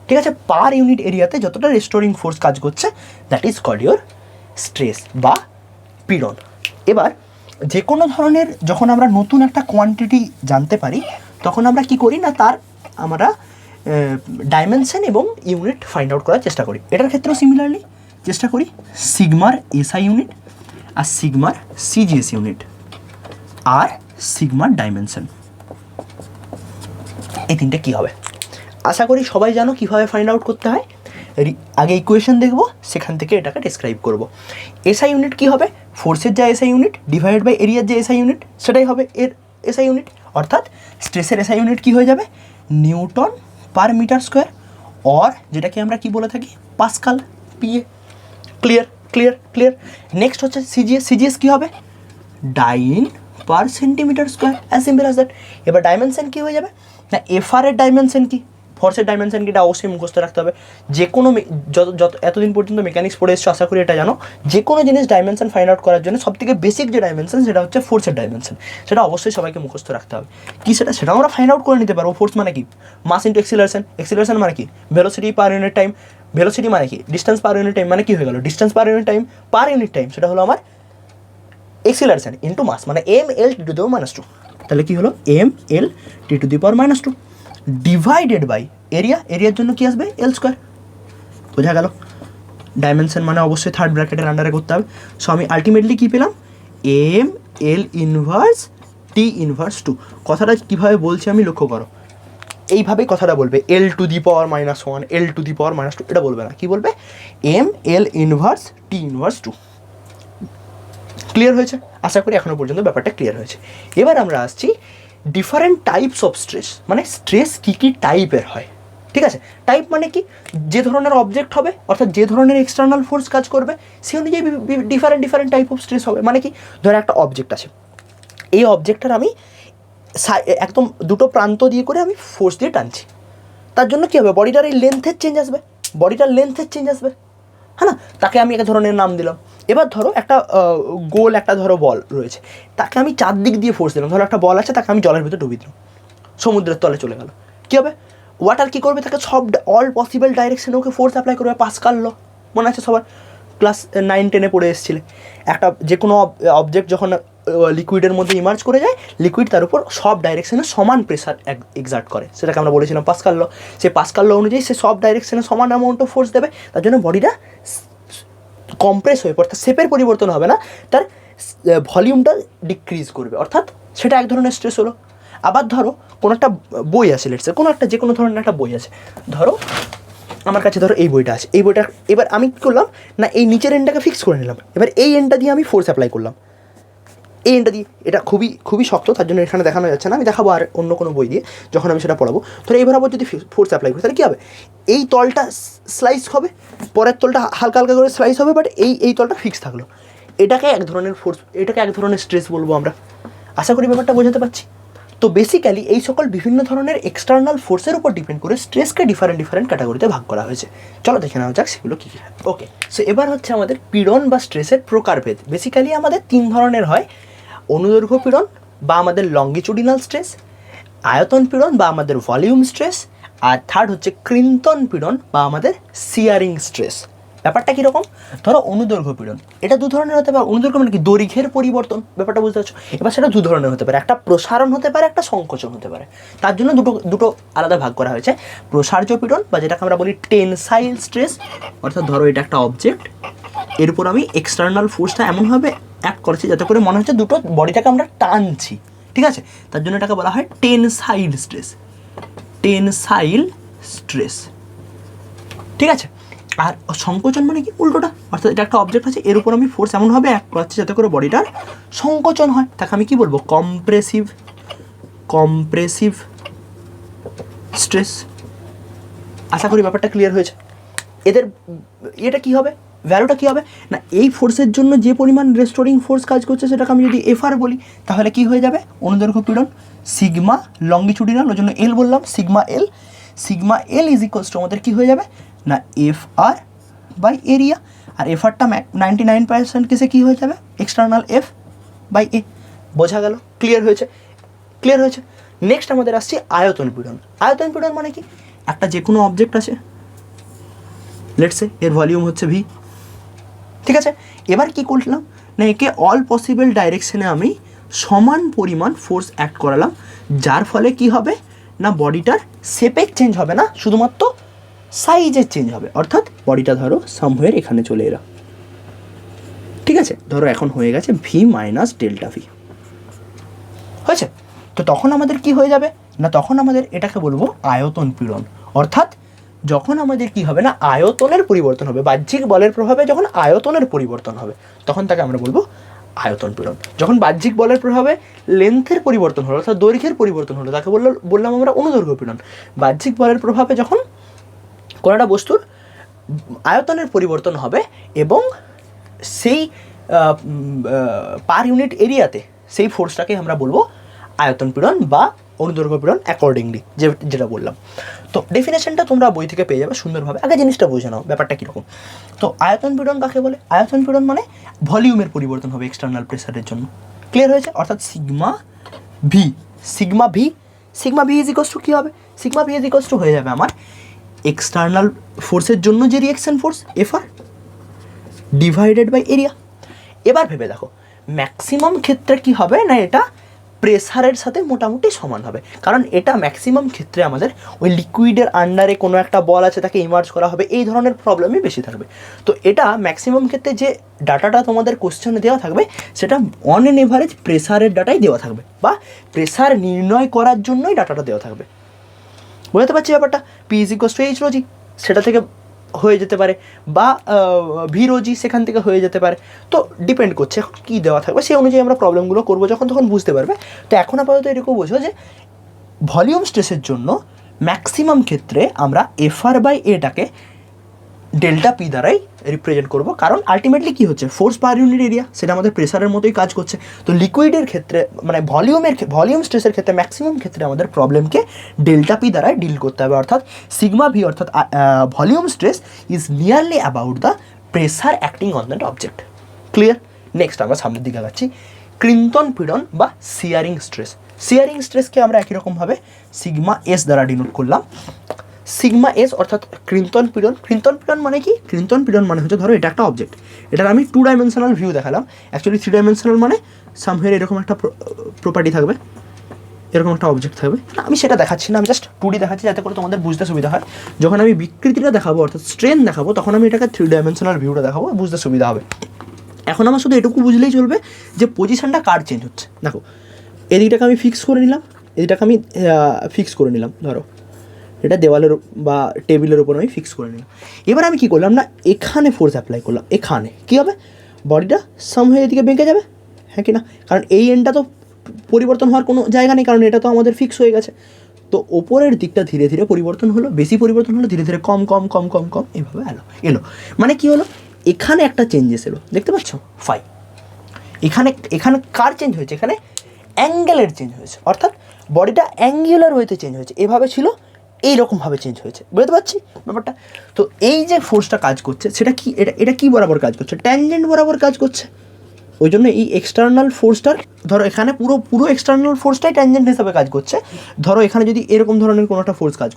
ঠিক আছে, পার ইউনিট এরিয়াতে যতটা রেস্টোরিং ফোর্স কাজ করছে, that is called your stress বা পীড়ন। এবার যে কোনো ধরনের যখন আমরা নতুন একটা কোয়ান্টিটি জানতে পারি তখন আমরা কি করি না, তার আমরা ডাইমেনশন এবং ইউনিট ফাইন্ড আউট করার চেষ্টা করি। এটার ক্ষেত্রেও সিমিলারলি চেষ্টা করি সিগমার এসআই ইউনিট আর সিগমার সিজিএস ইউনিট আর সিগমার ডাইমেনশন, এই তিনটে কী হবে আশা করি সবাই জানো কীভাবে ফাইন্ড আউট করতে হয়। আগে ইকুয়েশন দেখব, সেখান থেকে এটাকে ডিসক্রাইব করব। এসআই ইউনিট কী হবে, ফোর্সের যা এসআই ইউনিট ডিভাইডেড বাই এরিয়ার যে এসআই ইউনিট সেটাই হবে এর এসআই ইউনিট, অর্থাৎ স্ট্রেসের এসআই ইউনিট কী হয়ে যাবে newton per metre square, or যেটাকে আমরা কি বলে থাকি pascal PA. Clear clear clear. Next হচ্ছে সিজিএস, সিজিএস কী হবে dyne per centimetre square, as simple as that. এবার ডাইমেনশন কী হয়ে যাবে না এফআর এর ডাইমেনশন কি, ফোর্সের ডাইমেনশন কি, এটা অবশ্যই মুখস্থ রাখতে হবে। যে কোনো যত এতদিন পর্যন্ত মেকানিক্স পড়ে এসছো আশা করি এটা জানো, যে কোনো জিনিস ডাইমেনশন ফাইন্ড আউট করার জন্য সবথেকে বেসিক যে ডাইমেনশন সেটা হচ্ছে ফোর্সের ডাইমেনশন, সেটা অবশ্যই সবাইকে মুখস্থ রাখতে হবে। কি সেটাও আমরা ফাইন্ড আউট করে নিতে পারবো। ফোর্স মানে কি মাস ইন্টু এক্সিলারেশন, এক্সিলারেশন মানে কি velocity per unit time, velocity মানে কি ডিস্টেন্স পার ইউনিট টাইম, মানে কি হয়ে গেল distance per unit time per unit time, সেটা হলো আমার এক্সিলারেশন ইন্টু মাস, মানে M L T to the power -2, তাহলে কি হলো M L T to the power -2 divided by area, এরিয়ার জন্য কি আসবে এল স্কোয়ার। বোঝা গেল। ডাইমেনশন মানে অবশ্যই থার্ড ব্র্যাকেটের আন্ডারে করতে হবে। সো আমি আলটিমেটলি কী পেলাম M L inverse T inverse 2। কথাটা কীভাবে বলছি আমি লক্ষ্য করো, এইভাবেই কথাটা বলবে L two the power -1 L two the power -2, এটা বলবে না, কি বলবে M L inverse T inverse 2। Clear হয়েছে? আশা করি এখনও পর্যন্ত ব্যাপারটা ক্লিয়ার হয়েছে। এবার আমরা আসছি ডিফারেন্ট টাইপস অফ স্ট্রেস, মানে স্ট্রেস কী কী টাইপের হয়। ঠিক আছে, টাইপ মানে কি যে ধরনের অবজেক্ট হবে অর্থাৎ যে ধরনের এক্সটার্নাল ফোর্স কাজ করবে সে অনুযায়ী ডিফারেন্ট টাইপ অফ স্ট্রেস হবে। মানে কি ধরো একটা অবজেক্ট আছে, এই অবজেক্টটার আমি একদম দুটো প্রান্ত দিয়ে করে আমি ফোর্স দিয়ে টানছি, তার জন্য কী হবে বডিটার এই লেন্থের চেঞ্জ আসবে, বডিটার লেন্থের চেঞ্জ আসবে, হ্যাঁ না, তাকে আমি এক ধরনের নাম দিলাম। এবার ধরো একটা গোল একটা ধরো বল রয়েছে, তাকে আমি চারদিক দিয়ে ফোর্স দিলাম। ধরো একটা বল আছে, তাকে আমি জলের ভিতরে ডুবিয়ে দিলাম, সমুদ্রের তলে চলে গেল, কী হবে ওয়াটার কী করবে তাকে সব অল পসিবল ডাইরেকশনে ওকে ফোর্স অ্যাপ্লাই করবে। পাস্কাল ল মনে আছে সবার, ক্লাস 9-10 পড়ে এসেছিলে। একটা যে কোনো অবজেক্ট যখন লিকুইডের মধ্যে ইমার্জ করে যায়, লিকুইড তার উপর সব ডাইরেকশনে সমান প্রেসার এক্সার্ট করে, সেটাকে আমরা বলেছিলাম পাস্কাল ল। সেই পাস্কাল ল অনুযায়ী সে সব ডাইরেকশনে সমান অ্যামাউন্ট অফ ফোর্স দেবে, তার জন্য বডিটা কম্প্রেস হয়ে অর্থাৎ শেপের পরিবর্তন হবে না, তার ভলিউমটা ডিক্রিজ করবে, অর্থাৎ সেটা এক ধরনের স্ট্রেস হলো। আবার ধরো কোনো একটা বই আছে, লেটস সে কোনো একটা যে কোনো ধরনের একটা বই আছে, ধরো আমার কাছে ধরো এই বইটা আছে, এই বইটা এবার আমি কী করলাম না এই নিচের এন্ডটাকে ফিক্স করে নিলাম, এবার এই এন্ডটা দিয়ে আমি ফোর্স অ্যাপ্লাই করলাম, এই এন্ডটা দিয়ে, এটা খুবই শক্ত, তার জন্য এখানে দেখানো যাচ্ছে না, আমি দেখাবো আর অন্য কোনো বই দিয়ে যখন আমি সেটা পড়াবো। ধরো এই বরাবর যদি ফোর্স অ্যাপ্লাই করি তাহলে কী হবে এই তলটা স্লাইস হবে, পরের তলটা হালকা হালকা করে স্লাইস হবে, বাট এই তলটা ফিক্স থাকলো, এটাকে এক ধরনের ফোর্স, এটাকে এক ধরনের স্ট্রেস বলবো আমরা। আশা করি ব্যাপারটা বোঝাতে পারছি। তো বেসিক্যালি এই সকল বিভিন্ন ধরনের এক্সটার্নাল ফোর্সের উপর ডিপেন্ড করে স্ট্রেসকে ডিফারেন্ট ক্যাটাগরিতে ভাগ করা হয়েছে। চলো দেখে নেওয়া যাক সেগুলো কী কী। ওকে, সো এবার হচ্ছে আমাদের পীড়ন বা স্ট্রেসের প্রকারভেদ। বেসিক্যালি আমাদের 3 ধরনের হয়, অনুদৈর্ঘ্য পীড়ন বা আমাদের লঙ্গিচুডিনাল স্ট্রেস, আয়তন পীড়ন বা আমাদের ভলিউম স্ট্রেস, আর থার্ড হচ্ছে কৃন্তন পীড়ন বা আমাদের সিয়ারিং স্ট্রেস। ব্যাপারটা কীরকম, ধরো অনুদৈর্ঘ্য পীড়ন, এটা 2 ধরনের হতে পারে। অনুদৈর্ঘ্য মানে কি দৈর্ঘ্যের পরিবর্তন, ব্যাপারটা বুঝতে পারছো। এবার সেটা 2 ধরনের হতে পারে, একটা প্রসারণ হতে পারে, একটা সংকোচন হতে পারে, তার জন্য দুটো আলাদা ভাগ করা হয়েছে। প্রসার্য পীড়ন বা যেটাকে আমরা বলি টেনসাইল স্ট্রেস, অর্থাৎ ধরো এটা একটা অবজেক্ট, এর উপর আমি এক্সটার্নাল ফোর্সটা এমনভাবে অ্যাক্ট করেছি যাতে করে মনে হচ্ছে দুটো বডিটাকে আমরা টানছি, ঠিক আছে, তার জন্য এটাকে বলা হয় টেনসাইল স্ট্রেস, টেনসাইল স্ট্রেস, ঠিক আছে। আর সংকোচন মানে কি উল্টোটা, অর্থাৎ এটা একটা অবজেক্ট আছে, এর উপর আমি ফোর্স এমনভাবে অ্যাক্ট করাচ্ছি যাতে করে বডিটার সংকোচন হয়, তাকে আমি কি বলবো কম্প্রেসিভ স্ট্রেস। আশা করি ব্যাপারটা ক্লিয়ার হয়েছে। এদের এটা কী হবে, ভ্যালুটা কী হবে না এই ফোর্সের জন্য যে পরিমাণ রেস্টোরিং ফোর্স কাজ করছে সেটাকে আমি যদি এফআর বলি তাহলে কি হয়ে যাবে অনুদৈর্ঘ্য পীড়ন, সিগমা লঙ্গিচুডিনাল, ওই জন্য এল বললাম, sigma L is equals to আমাদের কী হয়ে যাবে না এফআর বাই এরিয়া, আর এফআরটা 99% কেসে কী হয়ে যাবে এক্সটার্নাল এফ বাই এ। বোঝা গেল? ক্লিয়ার হয়েছে? নেক্সট আমাদের আসছে আয়তন পীড়ন। আয়তন পীড়ন মানে কি, একটা যে কোনো অবজেক্ট আছে, লেটস সে এর ভলিউম হচ্ছে ভি, ঠিক আছে, এবার কি করলাম না একে অল পসিবল ডাইরেকশনে আমি সমান পরিমাণ ফোর্স অ্যাক্ট করালাম, যার ফলে কি হবে না বডিটার শেপের চেঞ্জ হবে না, শুধুমাত্র সাইজের চেঞ্জ হবে। অর্থাৎ বডিটা ধরো সামহেয়ার এখানে চলে এলো, ঠিক আছে, ধরো এখন হয়ে গেছে ভি মাইনাস ডেল্টা ভি হয়েছে। তো তখন আমাদের কি হয়ে যাবে না, তখন আমাদের এটাকে বলবো আয়তন পীড়ন। অর্থাৎ যখন আমাদের কি হবে না আয়তনের পরিবর্তন হবে, বাহ্যিক বলের প্রভাবে যখন আয়তনের পরিবর্তন হবে তখন তাকে আমরা বলবো আয়তন পীড়ন। যখন বাহ্যিক বলের প্রভাবে লেন্থের পরিবর্তন হলো অর্থাৎ দৈর্ঘ্যের পরিবর্তন হলো তাকে বললাম আমরা অনুদৈর্ঘ্য পীড়ন। বাহ্যিক বলের প্রভাবে যখন কোনো একটা বস্তুর আয়তনের পরিবর্তন হবে এবং সেই পার ইউনিট এরিয়াতে সেই ফোর্সটাকে আমরা বলবো আয়তন পীড়ন বা অনুদৈর্ঘ্য পীড়ন অ্যাকর্ডিংলি, যেটা বললাম। তো ডেফিনেশনটা তোমরা বই থেকে পেয়ে যাবে সুন্দরভাবে, আগে জিনিসটা বুঝে নাও ব্যাপারটা কীরকম। তো আয়তন পীড়ন কাকে বলে? আয়তন পীড়ন মানে ভলিউমের পরিবর্তন হবে এক্সটার্নাল প্রেসারের জন্য। ক্লিয়ার হয়েছে? অর্থাৎ sigma V is equals to কী হবে? Sigma V is equals to হয়ে যাবে আমার এক্সটার্নাল ফোর্সের জন্য যে reaction force FR divided by area. এবার ভেবে দেখো ম্যাক্সিমাম ক্ষেত্রে কি হবে না এটা প্রেসারের সাথে মোটামুটি সমান হবে, কারণ এটা ম্যাক্সিমাম ক্ষেত্রে আমাদের ওই লিকুইডের আন্ডারে কোনো একটা বল আছে তাকে ইমার্জ করা হবে, এই ধরনের প্রবলেমই বেশি থাকবে। তো এটা ম্যাক্সিমাম ক্ষেত্রে যে ডাটাটা তোমাদের কোশ্চেনে দেওয়া থাকবে সেটা অন এন এভারেজ প্রেসারের ডাটাই দেওয়া থাকবে বা প্রেসার নির্ণয় করার জন্যই ডাটাটা দেওয়া থাকবে। বুঝতে পারছি ব্যাপারটা? P is equals to H rho G সেটা থেকে হয়ে যেতে পারে বা ভি রো জি সেখান থেকে হয়ে যেতে পারে। তো ডিপেন্ড করছে এখন কী দেওয়া থাকবে সেই অনুযায়ী আমরা প্রবলেমগুলো করবো যখন তখন বুঝতে পারবে। তো এখন আপাতত এটুকু বোঝো যে ভলিউম স্ট্রেসের জন্য ম্যাক্সিমাম ক্ষেত্রে আমরা এফআর বাই এটাকে ডেল্টা পি দ্বারাই রিপ্রেজেন্ট করবো, কারণ আলটিমেটলি কী হচ্ছে ফোর্স পার ইউনিট এরিয়া সেটা আমাদের প্রেসারের মতোই কাজ করছে। তো লিকুইডের ক্ষেত্রে মানে ভলিউম স্ট্রেসের ক্ষেত্রে ম্যাক্সিমাম ক্ষেত্রে আমাদের প্রবলেমকে ডেল্টা পি দ্বারাই ডিল করতে হবে। অর্থাৎ সিগমা ভি অর্থাৎ volume stress is nearly about the pressure acting on that object. Clear? Next আমরা সামনের দিকে যাচ্ছি ক্লিন্টন পীড়ন বা সিয়ারিং স্ট্রেস। সিয়ারিং স্ট্রেসকে আমরা একই রকমভাবে সিগমা এস দ্বারা ডিনোট করলাম। সিগমা এস অর্থাৎ ক্লিন্টন পীড়ন। ক্লিন্টন পীড়ন মানে কি? ক্লিন্টন পীড়ন মানে হচ্ছে ধরো এটা একটা অবজেক্ট, এটার আমি 2 ডাইমেনশনাল ভিউ দেখালাম, অ্যাকচুয়ালি 3 ডাইমেনশনাল মানে সামহেয়ার এরকম একটা প্রপার্টি থাকবে, এরকম একটা অবজেক্ট থাকবে। আমি সেটা দেখাচ্ছি না, আমি জাস্ট 2D দেখাচ্ছি যাতে করে তোমাদের বুঝতে সুবিধা হয়। যখন আমি বিকৃতিটা দেখাবো অর্থাৎ স্ট্রেন দেখাবো তখন আমি এটাকে 3 ডাইমেনশনাল ভিউটা দেখাবো, বুঝতে সুবিধা হবে। এখন আমার শুধু এটুকু বুঝলেই চলবে যে পজিশনটা কার চেঞ্জ হচ্ছে। দেখো এদিকটাকে আমি ফিক্স করে নিলাম, এদিকটাকে আমি ফিক্স করে নিলাম, ধরো এটা দেওয়ালের বা টেবিলের উপর আমি ফিক্স করে নিলাম। এবার আমি কী করলাম না এখানে ফোর্স অ্যাপ্লাই করলাম, এখানে কী হবে বডিটা সামহেয়ার এদিকে বেঁকে যাবে, হ্যাঁ কি না? কারণ এই এন্ডটা তো পরিবর্তন হওয়ার কোনো জায়গা নেই, কারণ এটা তো আমাদের ফিক্স হয়ে গেছে। তো ওপরের দিকটা ধীরে ধীরে পরিবর্তন হলো, বেশি পরিবর্তন হলো, ধীরে ধীরে কম কম কম কম কম এইভাবে এলো। মানে কি হলো এখানে একটা চেঞ্জেস এলো, দেখতে পাচ্ছ ফাই। এখানে কার চেঞ্জ হয়েছে? এখানে অ্যাঙ্গেলের চেঞ্জ হয়েছে, অর্থাৎ বডিটা অ্যাঙ্গুলার ওয়েতে চেঞ্জ হয়েছে, এভাবে ছিল এইরকমভাবে চেঞ্জ হয়েছে। বুঝতে পারছি ব্যাপারটা? তো এই যে ফোর্সটা কাজ করছে সেটা কি এটা কি বরাবর কাজ করছে? ট্যানজেন্ট বরাবর কাজ করছে। ওই জন্য এই এক্সটার্নাল ফোর্সটার ধরো এখানে পুরো এক্সটার্নাল ফোর্সটাই ট্যানজেন্ট হিসাবে কাজ করছে। ধরো এখানে যদি এরকম ধরনের কোনো একটা ফোর্স কাজ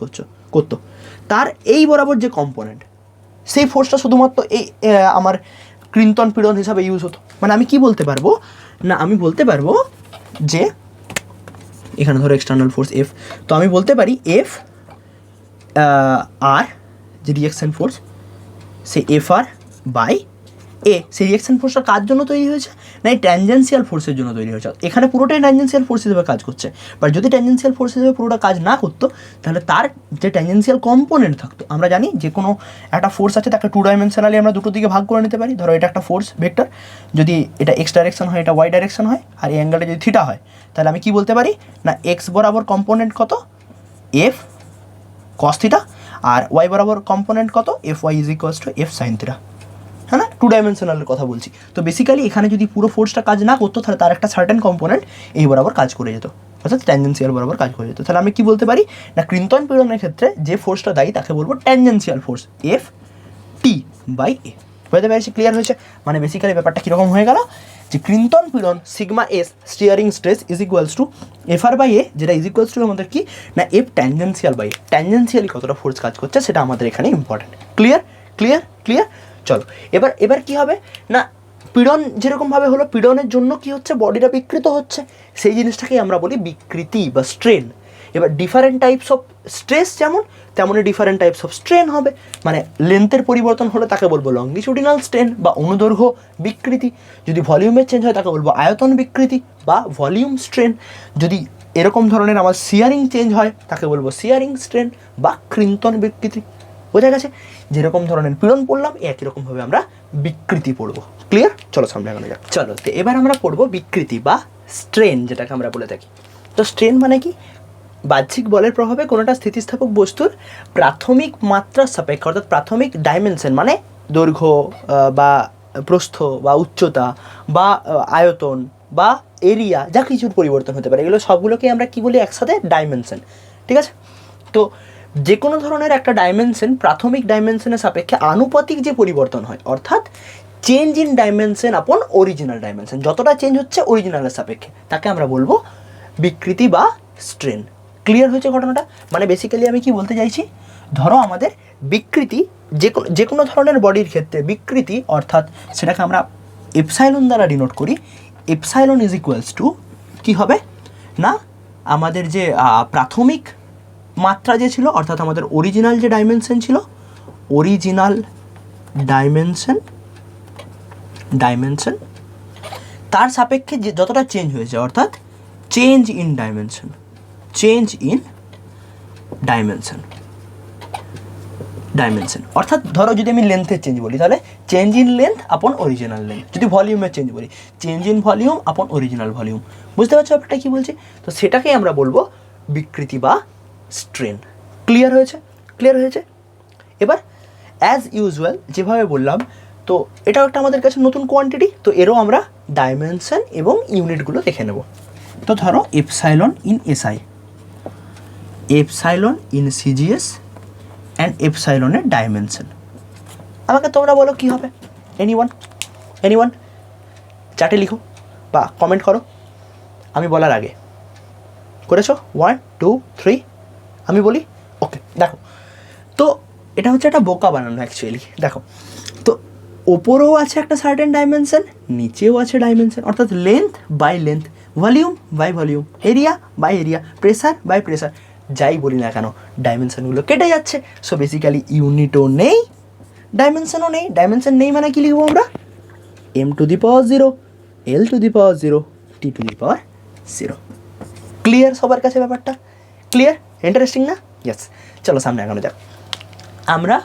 করতো তার এই বরাবর যে কম্পোনেন্ট সেই ফোর্সটা শুধুমাত্র এই আমার ক্লিন্টন পীড়ন হিসাবে ইউজ হতো। মানে আমি কি বলতে পারবো না, আমি বলতে পারবো যে এখানে ধরো এক্সটার্নাল ফোর্স এফ, তো আমি বলতে পারি এফ আর যে রিঅ্যাকশন ফোর্স সেই এফ আর বাই এ, সেই রিঅ্যাকশন ফোর্সটা কার জন্য তৈরি হয়েছে না এই ট্যানজেন্সিয়াল ফোর্সের জন্য তৈরি হয়েছে। এখানে পুরোটাই ট্যানজেন্সিয়াল ফোর্স হিসেবে কাজ করছে, বাট যদি ট্যানজেন্সিয়াল ফোর্স হিসেবে পুরোটা কাজ না করতো তাহলে তার যে ট্যানজেন্সিয়াল কম্পোনেন্ট থাকতো, আমরা জানি যে কোনো একটা ফোর্স আছে তাকে 2 ডাইমেনশনালি আমরা দুটো দিকে ভাগ করে নিতে পারি। ধরো এটা একটা ফোর্স ভেক্টর, যদি এটা এক্স ডাইরেকশন হয় এটা ওয়াই ডাইরেকশন হয়, আর এই অ্যাঙ্গেলটা যদি থিটা হয় তাহলে আমি কি বলতে পারি না এক্স বরাবর কম্পোনেন্ট কত এফ কস থিটা, আর ওয়াই বরাবর কম্পোনেন্ট কত F Y is equals to F sine theta, হ্যাঁ না? 2 ডাইমেনশনালের কথা বলছি। তো বেসিক্যালি এখানে যদি পুরো ফোর্সটা কাজ না করতো তাহলে তার একটা সার্টেন কম্পোনেন্ট এই বরাবর কাজ করে যেত, অর্থাৎ ট্যানজেন্সিয়াল বরাবর কাজ করে যেত। তাহলে আমি কি বলতে পারি না ক্লিন্টন পীড়নের ক্ষেত্রে যে ফোর্সটা দায়ী তাকে বলবো tangential force F T by এ। বুঝতে পেরেছি? ক্লিয়ার হয়েছে? মানে বেসিক্যালি ব্যাপারটা কীরকম হয়ে গেল যে ক্লিন্টন পীড়ন sigma S shearing stress is equals to F R by A, যেটা ইজ ইকুয়ালস টু আমাদের কি না F tangential by A. Tangentially কতটা ফোর্স কাজ করছে সেটা আমাদের এখানে ইম্পর্টেন্ট। ক্লিয়ার? চলো এবার এবার কি হবে না, পীড়ন যেরকমভাবে হলো, পীড়নের জন্য কি হচ্ছে, বডিটা বিকৃত হচ্ছে, সেই জিনিসটাকেই আমরা বলি বিকৃতি বা স্ট্রেন। এবার ডিফারেন্ট টাইপস অফ স্ট্রেস যেমন, তেমনই ডিফারেন্ট টাইপস অফ স্ট্রেন হবে। মানে লেন্থের পরিবর্তন হলে তাকে বলবো লংগিটিউডিনাল স্ট্রেন বা অনুদৈর্ঘ্য বিকৃতি, যদি ভলিউমের চেঞ্জ হয় তাকে বলবো আয়তন বিকৃতি বা ভলিউম স্ট্রেন, যদি এরকম ধরনের আমার সিয়ারিং চেঞ্জ হয় তাকে বলবো সিয়ারিং স্ট্রেন বা কৃন্তন বিকৃতি। বোঝা গেছে? যেরকম ধরনের পীড়ন পড়লাম একই রকমভাবে আমরা বিকৃতি পড়বো। ক্লিয়ার? চলো সামনে আগানো যাক। চলো তো এবার আমরা পড়বো বিকৃতি বা স্ট্রেন, যেটাকে আমরা বলে থাকি। তো স্ট্রেন মানে কি? বাহ্যিক বলের প্রভাবে কোনোটা স্থিতিস্থাপক বস্তুর প্রাথমিক মাত্রার সাপেক্ষে, অর্থাৎ প্রাথমিক ডাইমেনশন মানে দৈর্ঘ্য বা প্রস্থ বা উচ্চতা বা আয়তন বা এরিয়া, যা কিছুর পরিবর্তন হতে পারে, এগুলো সবগুলোকে আমরা কি বলি একসাথে? ডাইমেনশন। ঠিক আছে? তো যে কোনো ধরনের একটা ডাইমেনশন প্রাথমিক ডাইমেনশনের সাপেক্ষে আনুপাতিক যে পরিবর্তন হয়, অর্থাৎ চেঞ্জ ইন ডাইমেনশন আপন অরিজিনাল ডাইমেনশন, যতটা চেঞ্জ হচ্ছে অরিজিনালের সাপেক্ষে, তাকে আমরা বলবো বিকৃতি বা স্ট্রেন। ক্লিয়ার হয়েছে ঘটনাটা? মানে বেসিক্যালি আমি কি বলতে চাইছি, ধরো আমাদের বিকৃতি যে কোনো ধরনের বডির ক্ষেত্রে বিকৃতি, অর্থাৎ সেটাকে আমরা এপসাইলন দ্বারা ডিনোট করি। এপসাইলন ইজ ইকুয়ালস টু কী হবে না, আমাদের যে প্রাথমিক মাত্রা যে ছিল, অর্থাৎ আমাদের অরিজিনাল যে ডাইমেনশন ছিল, অরিজিনাল ডাইমেনশন তার সাপেক্ষে যে যতটা চেঞ্জ হয়েছে, অর্থাৎ চেঞ্জ ইন ডাইমেনশন, অর্থাৎ ধরো যদি আমি লেন্থের চেঞ্জ বলি তাহলে change in length upon original length, যদি ভলিউমের চেঞ্জ বলি চেঞ্জ ইন ভলিউম আপন অরিজিনাল ভলিউম। বুঝতে পারছো ব্যাপারটা কী বলছি? তো সেটাকেই আমরা বলবো বিকৃতি বা স্ট্রেন। ক্লিয়ার হয়েছে? এবার অ্যাজ ইউজুয়াল যেভাবে বললাম, তো এটাও একটা আমাদের কাছে নতুন কোয়ান্টিটি, তো এরও আমরা ডাইমেনশন এবং ইউনিটগুলো দেখে নেব। তো ধরো epsilon in SI, epsilon in CGS and এপসাইলনের ডাইমেনশন। আমাকে তোমরা বলো কী হবে? এনিওয়ান চার্টে লিখো বা কমেন্ট করো আমি বলার আগে। করেছো? 1 2 3 আমি বলি ওকে। দেখো তো এটা হচ্ছে একটা বোকা বানানো অ্যাকচুয়ালি। দেখো তো ওপরেও আছে একটা সার্টেন ডাইমেনশন, নিচেও আছে ডাইমেনশন, অর্থাৎ length by length, volume by volume, area by area, pressure by pressure, যাই বলি না কেন ডাইমেনশনগুলো কেটে যাচ্ছে। সো বেসিক্যালি ইউনিটও নেই, ডাইমেনশনও নেই। ডাইমেনশন নেই মানে কি লিখবো আমরা? m⁴, l⁴, t⁴। ক্লিয়ার সবার কাছে ব্যাপারটা? ক্লিয়ার? ইন্টারেস্টিং না? ইয়েস। চলো সামনে আগানো যাক। আমরা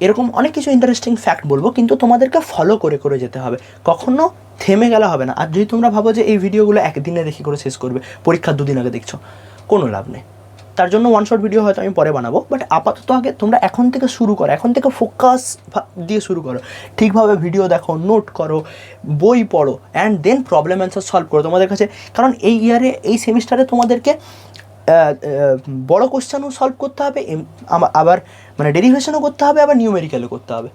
এরকম অনেক কিছু ইন্টারেস্টিং ফ্যাক্ট বলবো, কিন্তু তোমাদেরকে ফলো করে করে যেতে হবে, কখনো থেমে গেলে হবে না। আর যদি তোমরা ভাবো যে এই ভিডিওগুলো একদিনে দেখে করে শেষ করবে, পরীক্ষার 2 দিন আগে দেখছো, কোনো লাভ নেই। তার জন্য ওয়ান শট ভিডিও হয়তো আমি পরে বানাবো, বাট আপাতত আগে তোমরা এখন থেকে শুরু করো, এখন থেকে ফোকাস দিয়ে শুরু করো, ঠিকভাবে ভিডিও দেখো, নোট করো, বই পড়ো, and then problem answer solve করো তোমাদের কাছে। কারণ এই ইয়ারে, এই সেমিস্টারে তোমাদেরকে বড় কোশ্চেনও সলভ করতে হবে, আবার মানে ডেরিভেশনও করতে হবে, আবার নিউমেরিক্যালও করতে হবে।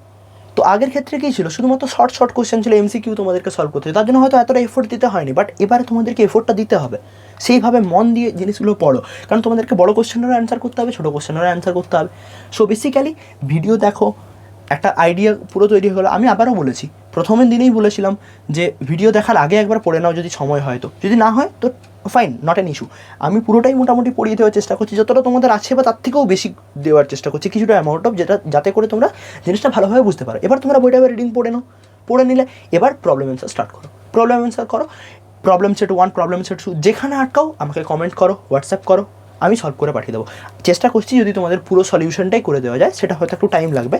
তো আগের ক্ষেত্রে কী ছিল, শুধুমাত্র শর্ট কোশ্চেন ছিল, এমসিকিউ তোমাদেরকে সলভ করতে হবে, তার জন্য হয়তো এতটা এফোর্ট দিতে হয়নি, বাট এবারে তোমাদেরকে এফোর্টটা দিতে হবে। সেইভাবে মন দিয়ে জিনিসগুলো পড়ো, কারণ তোমাদেরকে বড় কোশ্চেনেরও অ্যান্সার করতে হবে, ছোটো কোশ্চেনেরও অ্যান্সার করতে হবে। সো বেসিক্যালি ভিডিও দেখো, একটা আইডিয়া পুরো তৈরি হলো। আমি আবারও বলেছি, প্রথমের দিনেই বলেছিলাম যে ভিডিও দেখার আগে একবার পড়ে নাও, যদি সময় হয় তো, যদি না হয় তো ফাইন, নট অ্যান ইস্যু। আমি পুরোটাই মোটামুটি পড়িয়ে দেওয়ার চেষ্টা করছি, যতটা তোমাদের আছে বা তার থেকেও বেশি দেওয়ার চেষ্টা করছি, কিছুটা অ্যামাউন্ট অফ, যেটা যাতে করে তোমরা জিনিসটা ভালোভাবে বুঝতে পারো। এবার তোমরা বইটা রিডিং পড়ে নাও, পড়ে নিলে এবার প্রবলেম অ্যান্সার স্টার্ট করো, প্রবলেম সেট 1, প্রবলেম সেট 2, যেখানে আটকাও আমাকে কমেন্ট করো, হোয়াটসঅ্যাপ করো, আমি সলভ করে পাঠিয়ে দেবো। চেষ্টা করছি যদি তোমাদের পুরো সলিউশনটাই করে দেওয়া যায়, সেটা হয়তো একটু টাইম লাগবে।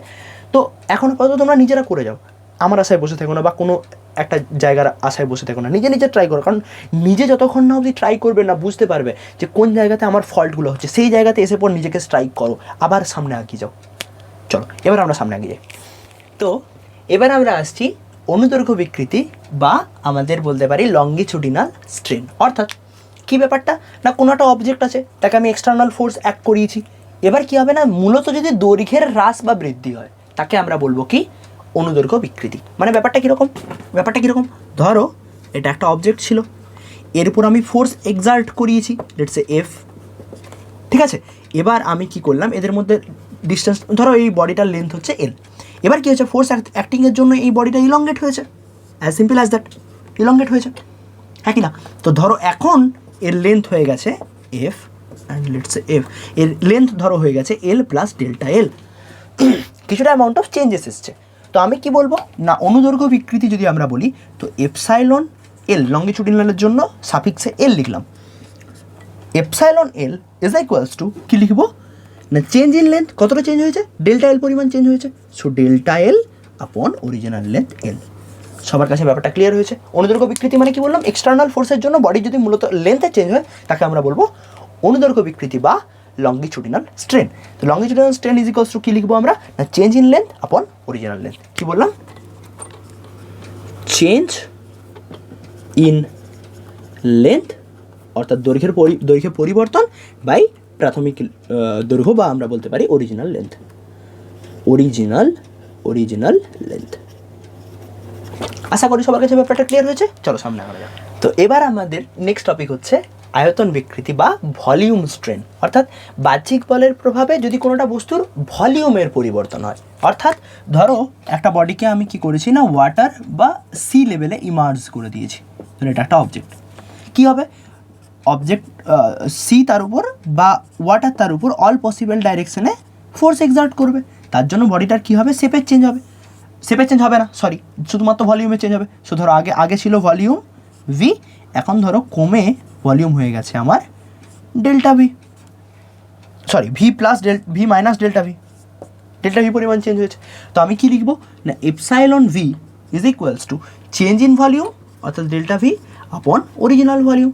তো এখন আপাতত তোমরা নিজেরা করে যাও, আমার আশায় বসে থেকো না, বা কোনো একটা জায়গার আশায় বসে থেকো না, নিজে ট্রাই করো। কারণ নিজে যতক্ষণ না অবধি ট্রাই করবে না, বুঝতে পারবে যে কোন জায়গাতে আমার ফল্টগুলো হচ্ছে, সেই জায়গাতে এসে পর নিজেকে স্ট্রাইক করো, আবার সামনে এগিয়ে যাও। চলো এবার আমরা সামনে এগিয়ে যাই। তো এবার আমরা আসছি অনুদৈর্ঘ্য বিকৃতি বা আমাদের বলতে পারি লংগিটিউডিনাল স্ট্রেন। অর্থাৎ কী ব্যাপারটা না, কোনো একটা অবজেক্ট আছে, তাকে আমি এক্সটার্নাল ফোর্স অ্যাক্ট করিয়েছি। এবার কী হবে না, মূলত যদি দৈর্ঘ্যের হ্রাস বা বৃদ্ধি হয়, তাকে আমরা বলবো কি অনুদৈর্ঘ্য বিকৃতি। মানে ব্যাপারটা কীরকম, ধরো এটা একটা অবজেক্ট ছিল, এর উপর আমি ফোর্স এক্সার্ট করিয়েছি, লেটস সে এফ, ঠিক আছে। এবার আমি কি করলাম, এদের মধ্যে ডিস্টেন্স, ধরো এই বডিটার লেন্থ হচ্ছে এল, এবার কী হয়েছে, ফোর্স অ্যাক্টিংয়ের জন্য এই বডিটা ইলংগেট হয়েছে, as simple as that, elongate হয়েছে, হ্যাঁ কি না? তো ধরো এখন এর লেন্থ হয়ে গেছে এফ অ্যান্ড লেটস এফ, এর লেন্থ ধরো হয়ে গেছে এল প্লাস ডেল্টা এল, কিছুটা অ্যামাউন্ট অফ চেঞ্জেস এসছে। তো আমি কি বলবো না, অনুদৈর্ঘ্য বিকৃতি যদি আমরা বলি তো এপসাইলন এল লংগিটিউডিনালের জন্য সাফিক্সে এল লিখলাম, epsilon L is equals to কী লিখবো না, চেঞ্জ ইন লেন্থ কতটা চেঞ্জ হয়েছে, ডেল্টা এল পরিমাণ চেঞ্জ হয়েছে, সো ডেল্টা এল আপন অরিজিনাল লেন্থ এল। সবার কাছে ব্যাপারটা ক্লিয়ার হয়েছে? অনুদৈর্ঘ্য বিকৃতি মানে কি বললাম, এক্সটার্নাল ফোর্সের জন্য বডি যদি মূলত লেন্থে চেঞ্জ হয় তাকে আমরা বলবো অনুদৈর্ঘ্য বিকৃতি বা লংগিটিউডিনাল স্ট্রেন। তো longitudinal strain is equals to কী লিখবো আমরা না, change in length upon original length. কী বললাম, চেঞ্জ ইন লেন্থ অর্থাৎ দৈর্ঘ্যে পরিবর্তন বাই প্রাথমিক দৈর্ঘ্য বা আমরা বলতে পারি অরিজিনাল লেন্থ, অরিজিনাল লেন্থ। আশা করি সবার কাছে ব্যাপারটা ক্লিয়ার হয়েছে। চলো সামনে আগানো যাক। তো এবার আমাদের নেক্সট টপিক হচ্ছে আয়তন বিকৃতি বা ভলিউম স্ট্রেন, অর্থাৎ বাহ্যিক বলের প্রভাবে যদি কোনোটা বস্তুর ভলিউমের পরিবর্তন হয়। অর্থাৎ ধরো একটা বডিকে আমি কি করেছি না, ওয়াটার বা সি লেভেলে ইমার্জ করে দিয়েছি, ধরো এটা একটা অবজেক্ট, কী হবে, অবজেক্ট সি তার উপর বা ওয়াটার তার উপর অল পসিবল ডাইরেকশনে ফোর্স এক্সার্ট করবে, তার জন্য বডিটার কী হবে, শেপের চেঞ্জ হবে, শেপের চেঞ্জ হবে না, সরি, শুধুমাত্র ভলিউমে চেঞ্জ হবে। সো ধরো আগে ছিল ভলিউম ভি, এখন ধরো কমে ভলিউম হয়ে গেছে আমার delta V, sorry V plus V minus delta V পরিমাণ চেঞ্জ হয়েছে। তো আমি কি লিখবো না, epsilon V is equals to change in volume অর্থাৎ ডেল্টা ভি আপন অরিজিনাল ভলিউম।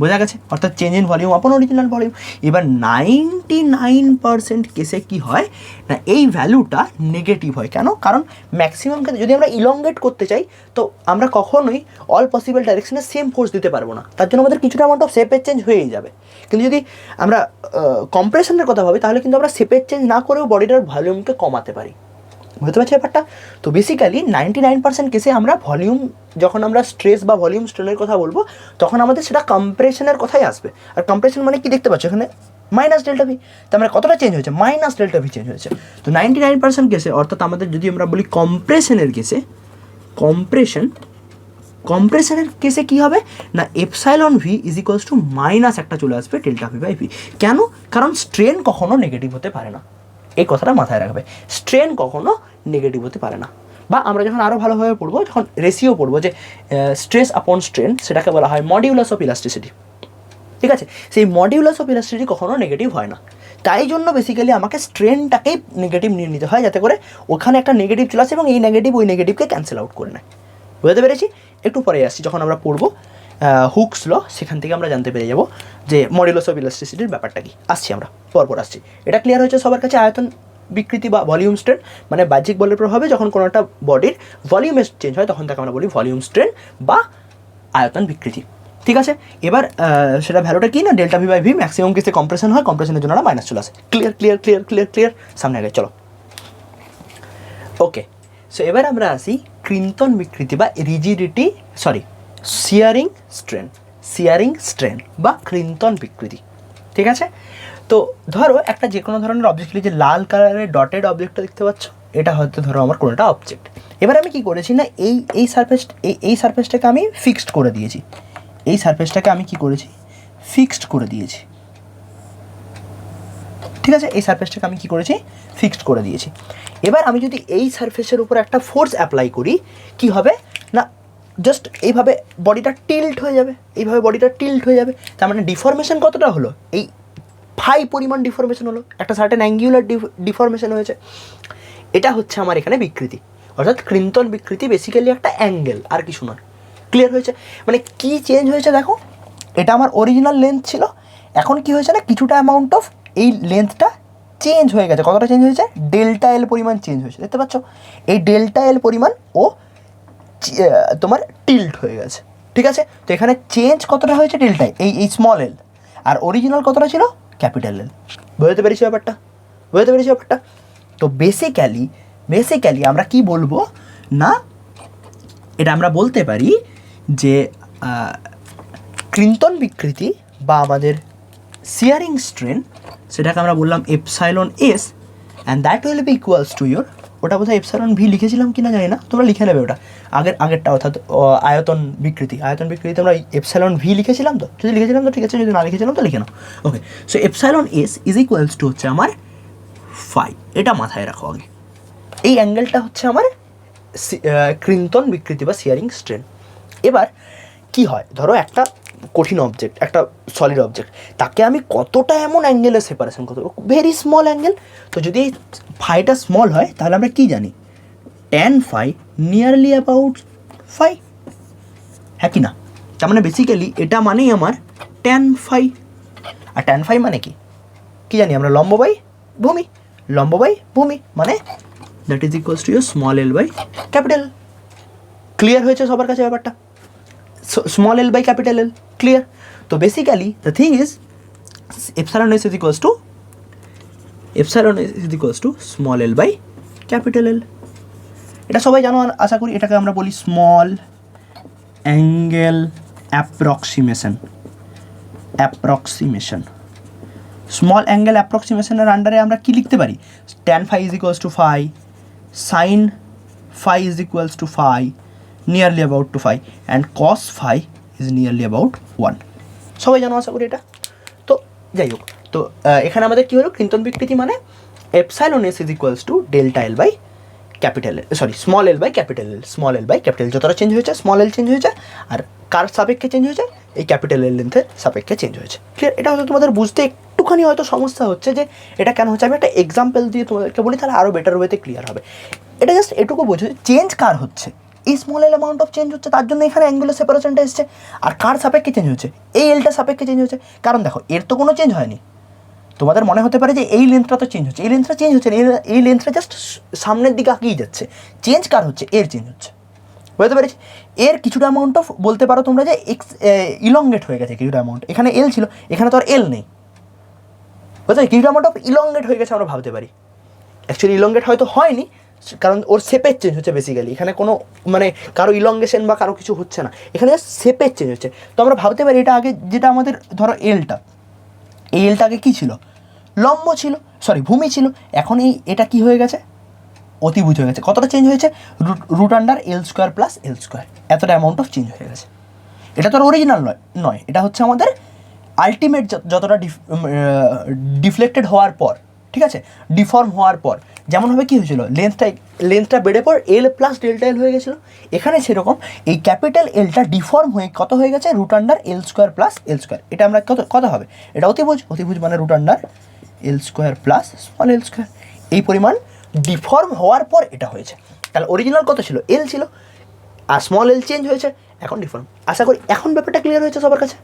বোঝা গেছে? অর্থাৎ চেঞ্জ ইন ভলিউম আপন অরিজিনাল ভলিউম। এবার 99% কেসে কী হয় না, এই ভ্যালুটা নেগেটিভ হয়। কেন? কারণ ম্যাক্সিমাম ক্ষেত্রে যদি আমরা ইলংগেট করতে চাই তো আমরা কখনোই অল পসিবল ডাইরেকশনে সেম ফোর্স দিতে পারবো না, তার জন্য আমাদের কিছুটা অ্যামাউন্ট অফ শেপের চেঞ্জ হয়েই যাবে। কিন্তু যদি আমরা কম্প্রেশনের কথা ভাবি তাহলে কিন্তু আমরা শেপের চেঞ্জ না করেও বডিটার ভলিউমকে কমাতে পারি। বুঝতে পারছি ব্যাপারটা? তো বেসিক্যালি 99% কেসে আমরা ভলিউম, যখন আমরা স্ট্রেস বা ভলিউম স্ট্রেনের কথা বলবো তখন আমাদের সেটা কম্প্রেশনের কথাই আসবে। আর কম্প্রেশন মানে কি দেখতে পাচ্ছ এখানে মাইনাস ডেল্টা ভি, তার মানে কতটা চেঞ্জ হয়েছে, মাইনাস ডেল্টা ভি চেঞ্জ হয়েছে। তো 99% কেসে, অর্থাৎ আমাদের যদি আমরা বলি কম্প্রেশনের কেসে, কম্প্রেশনের কেসে কী হবে না, epsilon V is equals two minus একটা চলে আসবে ডেল্টা ভি বাই ভি। কেন? কারণ স্ট্রেন কখনো নেগেটিভ হতে পারে না, এই কথাটা মাথায় রাখবে, স্ট্রেন কখনো নেগেটিভ হতে পারে না। বা আমরা যখন আরও ভালোভাবে পড়বো, যখন রেশিও পড়বো যে স্ট্রেস আপন স্ট্রেন, সেটাকে বলা হয় মডিউলাস অফ ইলাস্টিসিটি। ঠিক আছে? সেই মডিউলাস অফ ইলাস্টিসিটি কখনো নেগেটিভ হয় না, তাই জন্য বেসিক্যালি আমাকে স্ট্রেনটাকেই নেগেটিভ নিয়ে নিতে হয়, যাতে করে ওখানে একটা নেগেটিভ চলে আসে এবং এই নেগেটিভ ওই নেগেটিভকে ক্যান্সেল আউট করে নেয়। বুঝতে পেরেছি? একটু পরে আসছি, যখন আমরা পড়বো হুকস ল, সেখান থেকে আমরা জানতে পেরে যাব যে মডিউলাস অফ ইলাস্টিসিটির ব্যাপারটা কি। আসছি আমরা পরপর আসছি। এটা ক্লিয়ার হয়েছে সবার কাছে? আয়তন বিকৃতি বা ভলিউম স্ট্রেন মানে বাহ্যিক বলের প্রভাবে যখন কোনো একটা বডির ভলিউমের চেঞ্জ হয় তখন তাকে আমরা বলি ভলিউম স্ট্রেন বা আয়তন বিকৃতি। ঠিক আছে? এবার সেটা ভ্যালুটা কি না, delta V by V, maximum কেসে কম্প্রেশন হয়, কম্প্রেশনের জন্য মাইনাস চলে আসে। ক্লিয়ার সামনে আগে চলো। ওকে, সো এবার আমরা আসি ক্রিন্তন বিকৃতি বা রিজিডিটি, শিয়ারিং স্ট্রেন বা ক্রিন্তন বিকৃতি। ঠিক আছে? তো ধরো একটা যে কোনো ধরনের অবজেক্ট, যে লাল কালারের ডটেড অবজেক্টটা দেখতে পাচ্ছ, এটা হয়তো ধরো আমার কোনোটা অবজেক্ট। এবার আমি কি করেছি না, এই সারফেসটাকে আমি ফিক্সড করে দিয়েছি, ঠিক আছে? এই সারফেসটাকে আমি কি করেছি, ফিক্সড করে দিয়েছি। এবার আমি যদি এই সারফেসের উপর একটা ফোর্স অ্যাপ্লাই করি, কি হবে না, জাস্ট এইভাবে বডিটা টিল্ট হয়ে যাবে, তার মানে ডিফরমেশন কতটা হলো, এই ফাই পরিমাণ ডিফরমেশন হলো, একটা সার্টেন অ্যাঙ্গুলার ডিফরমেশন হয়েছে। এটা হচ্ছে আমার এখানে বিকৃতি, অর্থাৎ ক্রিন্তন বিকৃতি বেসিক্যালি একটা অ্যাঙ্গেল, আর কিছু নয়। ক্লিয়ার হয়েছে? মানে কি চেঞ্জ হয়েছে দেখো, এটা আমার অরিজিনাল লেন্থ ছিল, এখন কি হয়েছে না, কিছুটা অ্যামাউন্ট অফ এই লেন্থটা চেঞ্জ হয়ে গেছে। কতটা চেঞ্জ হয়েছে, ডেল্টা এল পরিমাণ চেঞ্জ হয়েছে, দেখতে পাচ্ছ? এই ডেল্টা এল পরিমাণ ও তোমার টিল্ট হয়ে গেছে। ঠিক আছে? তো এখানে চেঞ্জ কতটা হয়েছে, ডেল্টা এই স্মল এল, আর অরিজিনাল কতটা ছিল, ক্যাপিটাল এল। বুঝতে পেরেছি ব্যাপারটা? তো বেসিক্যালি আমরা কি বলবো না, এটা আমরা বলতে পারি যে ক্রিন্তন বিকৃতি বা আমাদের শিয়ারিং স্ট্রেন, সেটাকে আমরা বললাম epsilon S, and that will B equals to your ওটা বোধহয় এপসাইলন ভি লিখেছিলাম কি না জানি না, তোমরা লিখে নেবে ওটা আগেরটা, অর্থাৎ আয়তন বিকৃতি আমরা এপসাইলন ভি লিখেছিলাম, তো যদি লিখেছিলাম তো ঠিক আছে, যদি না লিখেছিলাম তো লিখে নাও। Okay, so epsilon S is equals to হচ্ছে আমার ফাই, এটা মাথায় রাখো আগে। এই অ্যাঙ্গেলটা হচ্ছে আমার ক্রিন্তন বিকৃতি বা শিয়ারিং স্ট্রেন। এবার কি হয়, ধরো একটা কঠিন অবজেক্ট, একটা সলিড অবজেক্ট, তাকে আমি কতটা এমন অ্যাঙ্গেলে সেপারেশন করতে পারবো, ভেরি স্মল অ্যাঙ্গেল। তো যদি ফাইটা স্মল হয় তাহলে আমরা কি জানি, tan phi nearly about phi, হ্যাঁ কি না? তার মানে বেসিক্যালি এটা মানেই আমার ট্যান ফাই। আর ট্যান ফাই মানে কি জানি আমরা, লম্ব বাই ভূমি, মানে that is equals to your small L by capital. Clear হয়েছে সবার কাছে ব্যাপারটা? Small L by capital L, clear? তো basically the thing is epsilon S is equals to small L by capital L. এটা সবাই জানো আশা করি। এটাকে আমরা বলি small angle approximation. Small angle অ্যাপ্রক্সিমেশনের আন্ডারে আমরা কি লিখতে পারি, tan phi is equals to phi, sine phi is equals to phi, nearly about to phi, and cos phi is nearly about 1। সবাই জানো আশা করি এটা। তো যাই হোক, তো এখানে আমাদের কী হলো, ক্রিন্তন বিকৃতি মানে epsilon S is equals to delta L by capital L, sorry small L by capital L. Small L by capital যতটা চেঞ্জ হয়েছে, স্মল এল চেঞ্জ হয়েছে, আর কার সাপেক্ষে চেঞ্জ হয়েছে, এই ক্যাপিটাল এল লেন্থের সাপেক্ষে চেঞ্জ হয়েছে। ক্লিয়ার? এটা হয়তো তোমাদের বুঝতে একটুখানি হয়তো সমস্যা হচ্ছে যে এটা কেন হচ্ছে। আমি একটা এক্সাম্পল দিয়ে তোমাদেরকে বলি, তাহলে আরও বেটার ওয়েতে ক্লিয়ার হবে। এটা জাস্ট এটুকু বোঝো, চেঞ্জ কার হচ্ছে, এই small L amount of change হচ্ছে, তার জন্য এখানে অ্যাঙ্গুলার সেপারেশনটা এসছে। আর কার সাপেক্ষে চেঞ্জ হচ্ছে, এই এলটা সাপেক্ষে চেঞ্জ হচ্ছে। কারণ দেখো, এর তো কোনো চেঞ্জ হয়নি। তোমাদের মনে হতে পারে যে এই লেন্থটা তো চেঞ্জ হচ্ছে, এই লেন্থটা চেঞ্জ হচ্ছে না, এই লেন্থটা জাস্ট সামনের দিকে আগিয়ে যাচ্ছে। চেঞ্জ কার হচ্ছে, এর চেঞ্জ হচ্ছে। বুঝতে পেরেছি? এর কিছুটা অ্যামাউন্ট অফ বলতে পারো তোমরা যে ইলংগেট হয়ে গেছে কিছুটা অ্যামাউন্ট। এখানে এল ছিল, এখানে তো আর এল নেই। বুঝতে কিছুটা অ্যামাউন্ট অফ ইলংগেট হয়ে গেছে আমরা ভাবতে পারি। অ্যাকচুয়ালি ইলংগেট হয়তো হয়নি, কারণ ওর শেপের চেঞ্জ হচ্ছে বেসিক্যালি। এখানে কোনো মানে কারো ইলংগেশন বা কারো কিছু হচ্ছে না, এখানে শেপের চেঞ্জ হচ্ছে। তো আমরা ভাবতে পারি এটা আগে যেটা আমাদের ধরো এলটা, এই এলটা আগে কী ছিল, লম্ব ছিল, সরি ভূমি ছিল। এখন এটা কি হয়ে গেছে, অতিভুজ হয়ে গেছে। কতটা চেঞ্জ হয়েছে, root under L square plus L square, এতটা অ্যামাউন্ট অফ চেঞ্জ হয়ে গেছে। এটা তো আর অরিজিনাল নয়, এটা হচ্ছে আমাদের আলটিমেট যতটা ডিফ্লেক্টেড হওয়ার পর, ঠিক আছে, ডিফর্ম হওয়ার পর যেমনভাবে কী হয়েছিল, লেন্থটা বেড়ে পর এল প্লাস ডেল্টা এল হয়ে গেছিলো। এখানে সেরকম এই ক্যাপিটাল এলটা ডিফর্ম হয়ে কত হয়ে গেছে, root under L square plus L square. এটা আমরা কত হবে, এটা অতিভুজ মানে root under L square plus small L square. এই পরিমাণ ডিফর্ম হওয়ার পর এটা হয়েছে। তাহলে অরিজিনাল কত ছিল, এল ছিল, আর স্মল এল চেঞ্জ হয়েছে, এখন ডিফর্ম। আশা করি এখন ব্যাপারটা ক্লিয়ার হয়েছে সবার কাছে।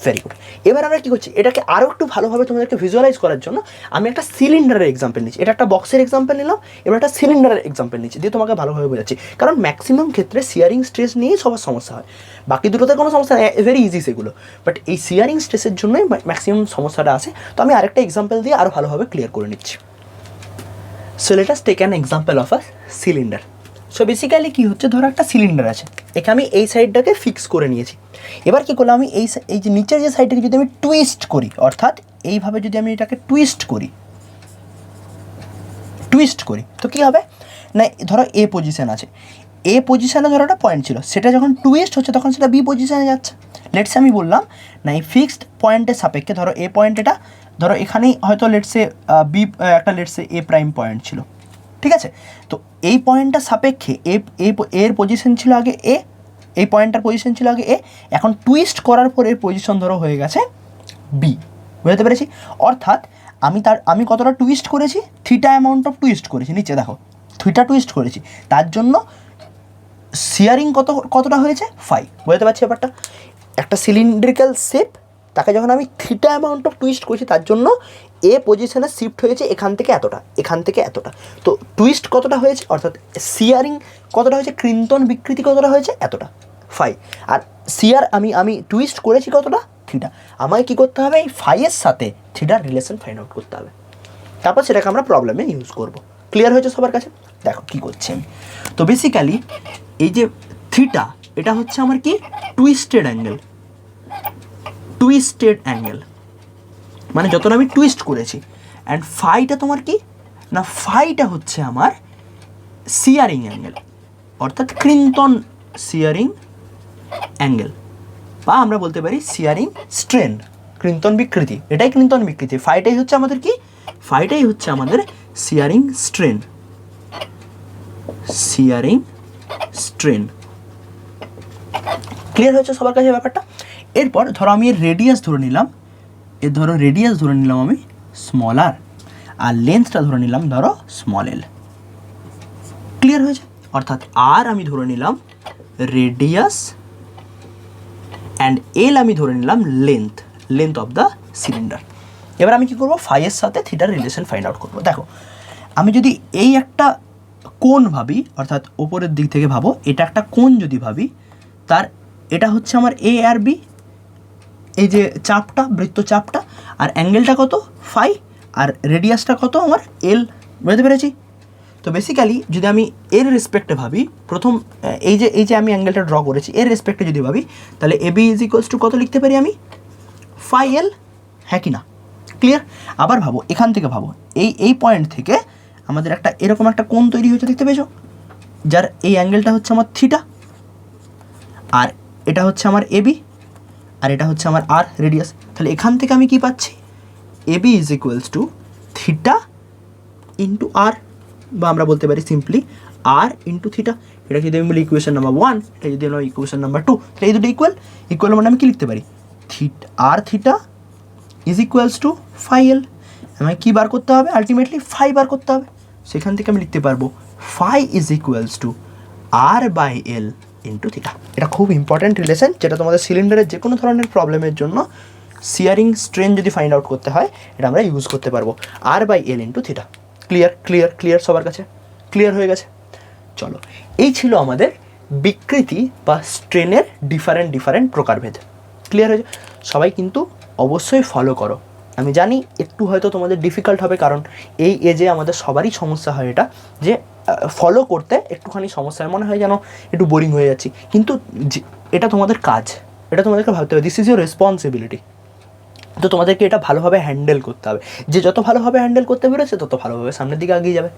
Very good. এবার আমরা কী করছি, এটাকে আরও একটু ভালোভাবে তোমাদেরকে ভিজুয়ালাইজ করার জন্য আমি একটা সিলিন্ডারের এক্সাম্পল নিচ্ছি। এটা একটা বক্সের এক্সাম্পল নিলাম, এবার একটা সিলিন্ডারের এক্সাম্পল নিচ্ছি, দিয়ে তোমাকে ভালোভাবে বোঝাচ্ছি। কারণ ম্যাক্সিমাম ক্ষেত্রে শিয়ারিং স্ট্রেস নিয়েই সবার সমস্যা হয়, বাকি দুটোতে কোনো সমস্যা নেই, ভেরি ইজি সেগুলো। বাট এই শিয়ারিং স্ট্রেসের জন্যই ম্যাক্সিমাম সমস্যাটা আসে। তো আমি আরেকটা এক্সাম্পল দিয়ে আরও ভালোভাবে ক্লিয়ার করে নিচ্ছি। So let us take an example of a cylinder. So basically কী হচ্ছে, ধরো একটা সিলিন্ডার আছে, একে আমি এই সাইডটাকে ফিক্স করে নিয়েছি। এবার কী করলাম, আমি এই যে নিচের যে সাইডটাকে যদি আমি টুইস্ট করি, অর্থাৎ এইভাবে যদি আমি এটাকে টুইস্ট করি, তো কী হবে না, ধরো এ পজিশান আছে, এ পজিশানে ধরো একটা পয়েন্ট ছিল, সেটা যখন টুইস্ট হচ্ছে তখন সেটা বি পজিশানে যাচ্ছে। লেটসে আমি বললাম না, এই ফিক্সড পয়েন্টের সাপেক্ষে, ধরো এ পয়েন্ট, এটা ধরো এখানেই হয়তো লেটসে বি একটা লেটসে এ প্রাইম পয়েন্ট ছিল, ঠিক আছে। তো এই পয়েন্টটার সাপেক্ষে এর পজিশন ছিল আগে এ, এই পয়েন্টটার পজিশন ছিল আগে এ, এখন টুইস্ট করার পর এর পজিশন ধরো হয়ে গেছে বি। বুঝতে পেরেছি? অর্থাৎ আমি কতটা টুইস্ট করেছি, থিটা অ্যামাউন্ট অফ টুইস্ট করেছি, নিচে দেখো থিটা টুইস্ট করেছি, তার জন্য শিয়ারিং কতটা হয়েছে, ফাই। বুঝতে পারছি ব্যাপারটা? একটা সিলিন্ড্রিক্যাল শেপ, তাকে যখন আমি থিটা অ্যামাউন্ট অফ টুইস্ট করেছি, তার জন্য এ পজিশনে শিফট হয়েছে এখান থেকে এতটা। তো টুইস্ট কতটা হয়েছে, অর্থাৎ শিয়ারিং কতটা হয়েছে, ক্রিন্তন বিকৃতি কতটা হয়েছে, এতটা, ফাই। আর শিয়ার আমি টুইস্ট করেছি কতটা, থিটা। আমায় কী করতে হবে, এই ফাইয়ের সাথে থিটার রিলেশন ফাইন্ড আউট করতে হবে, তারপর সেটাকে আমরা প্রবলেমে ইউজ করব। ক্লিয়ার হয়েছে সবার কাছে? দেখো কী করছি আমি। তো বেসিক্যালি এই যে থিটা, এটা হচ্ছে আমার কি, টুইস্টেড অ্যাঙ্গেল, মানে যতটা আমি টুইস্ট করেছি। অ্যান্ড ফাইটা তোমার কি না, ফাইটা হচ্ছে আমার শিয়ারিং অ্যাঙ্গেল, অর্থাৎ ক্রিন্তন শিয়ারিং অ্যাঙ্গেল, বা আমরা বলতে পারি শিয়ারিং স্ট্রেন, ক্রিন্তন বিকৃতি। এটাই ক্রিন্তন বিকৃতি। ফাইটাই হচ্ছে আমাদের কি, ফাইটাই হচ্ছে আমাদের শিয়ারিং স্ট্রেন, শিয়ারিং স্ট্রেন। ক্লিয়ার হয়েছে সবার কাছে ব্যাপারটা? এরপর ধরো আমি এর রেডিয়াস ধরে নিলাম, রেডিয়াস ধরে নিলাম আমি স্মল আর, আর লেন্থটা ধরে নিলাম ধরো স্মল এল। ক্লিয়ার হয়েছে? অর্থাৎ আর আমি ধরে নিলাম রেডিয়াস অ্যান্ড এল আমি ধরে নিলাম লেন্থ অফ দ্য সিলিন্ডার। এবার আমি কি করবো, ফাইয়ের সাথে থিটার রিলেশন ফাইন্ড আউট করবো। দেখো আমি যদি এই একটা কোণ ভাবি, অর্থাৎ ওপরের দিক থেকে ভাবো, এটা একটা কোণ যদি ভাবি, তার এটা হচ্ছে আমার এ আর বি, এই যে চাপটা, বৃত্তচাপটা, আর অ্যাঙ্গেলটা কত ফাই, আর রেডিয়াসটা কত আমার এল। বুঝতে পেরেছি? তো বেসিক্যালি যদি আমি এর রেসপেক্টে ভাবি, প্রথম এই যে আমি অ্যাঙ্গেলটা ড্র করেছি এর রেসপেক্টে যদি ভাবি, তাহলে A B is equals two কত লিখতে পারি আমি, ফাই এল, হ্যাঁ কি না? ক্লিয়ার? আবার ভাবো, এখান থেকে ভাবো, এই পয়েন্ট থেকে আমাদের একটা এরকম একটা কোণ তৈরি হয়েছে, দেখতে পেয়েছো? যার এই অ্যাঙ্গেলটা হচ্ছে আমার থিটা, আর এটা হচ্ছে আমার এবি, আর এটা হচ্ছে আমার আর রেডিয়াস। তাহলে এখান থেকে আমি কি পাচ্ছি, AB is equals to theta into R, বা আমরা বলতে পারি সিম্পলি আর ইন্টু থিটা। এটা যদি আমি বলি ইকুয়েশন নাম্বার 1, এটা যদি আমি ইকুয়েশন নাম্বার 2, তাহলে এই দুটো ইকুয়াল মানে আমি কি লিখতে পারি, R theta is equals to phi L. আমাকে কী বার করতে হবে, আলটিমেটলি ফাই বার করতে হবে। সেখান থেকে আমি লিখতে পারবো phi is equals to R by L into theta. এটা খুব ইম্পর্ট্যান্ট রিলেশন, যেটা তোমাদের সিলিন্ডারের যে কোনো ধরনের প্রবলেমের জন্য শিয়ারিং স্ট্রেন যদি ফাইন্ড আউট করতে হয়, এটা আমরা ইউজ করতে পারবো, R by L into theta. Clear সবার কাছে? ক্লিয়ার হয়ে গেছে? চলো, এই ছিল আমাদের বিকৃতি বা স্ট্রেনের ডিফারেন্ট প্রকারভেদ। ক্লিয়ার হয়েছে? সবাই কিন্তু অবশ্যই ফলো করো। আমি জানি একটু হয়তো তোমাদের ডিফিকাল্ট হবে, কারণ এই এজে আমাদের সবারই সমস্যা হয় এটা, যে ফলো করতে একটুখানি সমস্যা হয়, মনে হয় যেন একটু বোরিং হয়ে যাচ্ছি, কিন্তু এটা তোমাদের কাজ, এটা তোমাদেরকে ভাবতে হবে, দিস ইজ ইউর রেসপন্সিবিলিটি। তো তোমাদেরকে এটা ভালোভাবে হ্যান্ডেল করতে হবে, যে যত ভালোভাবে হ্যান্ডেল করতে পেরেছে তত ভালোভাবে সামনের দিকে এগিয়ে যাবে।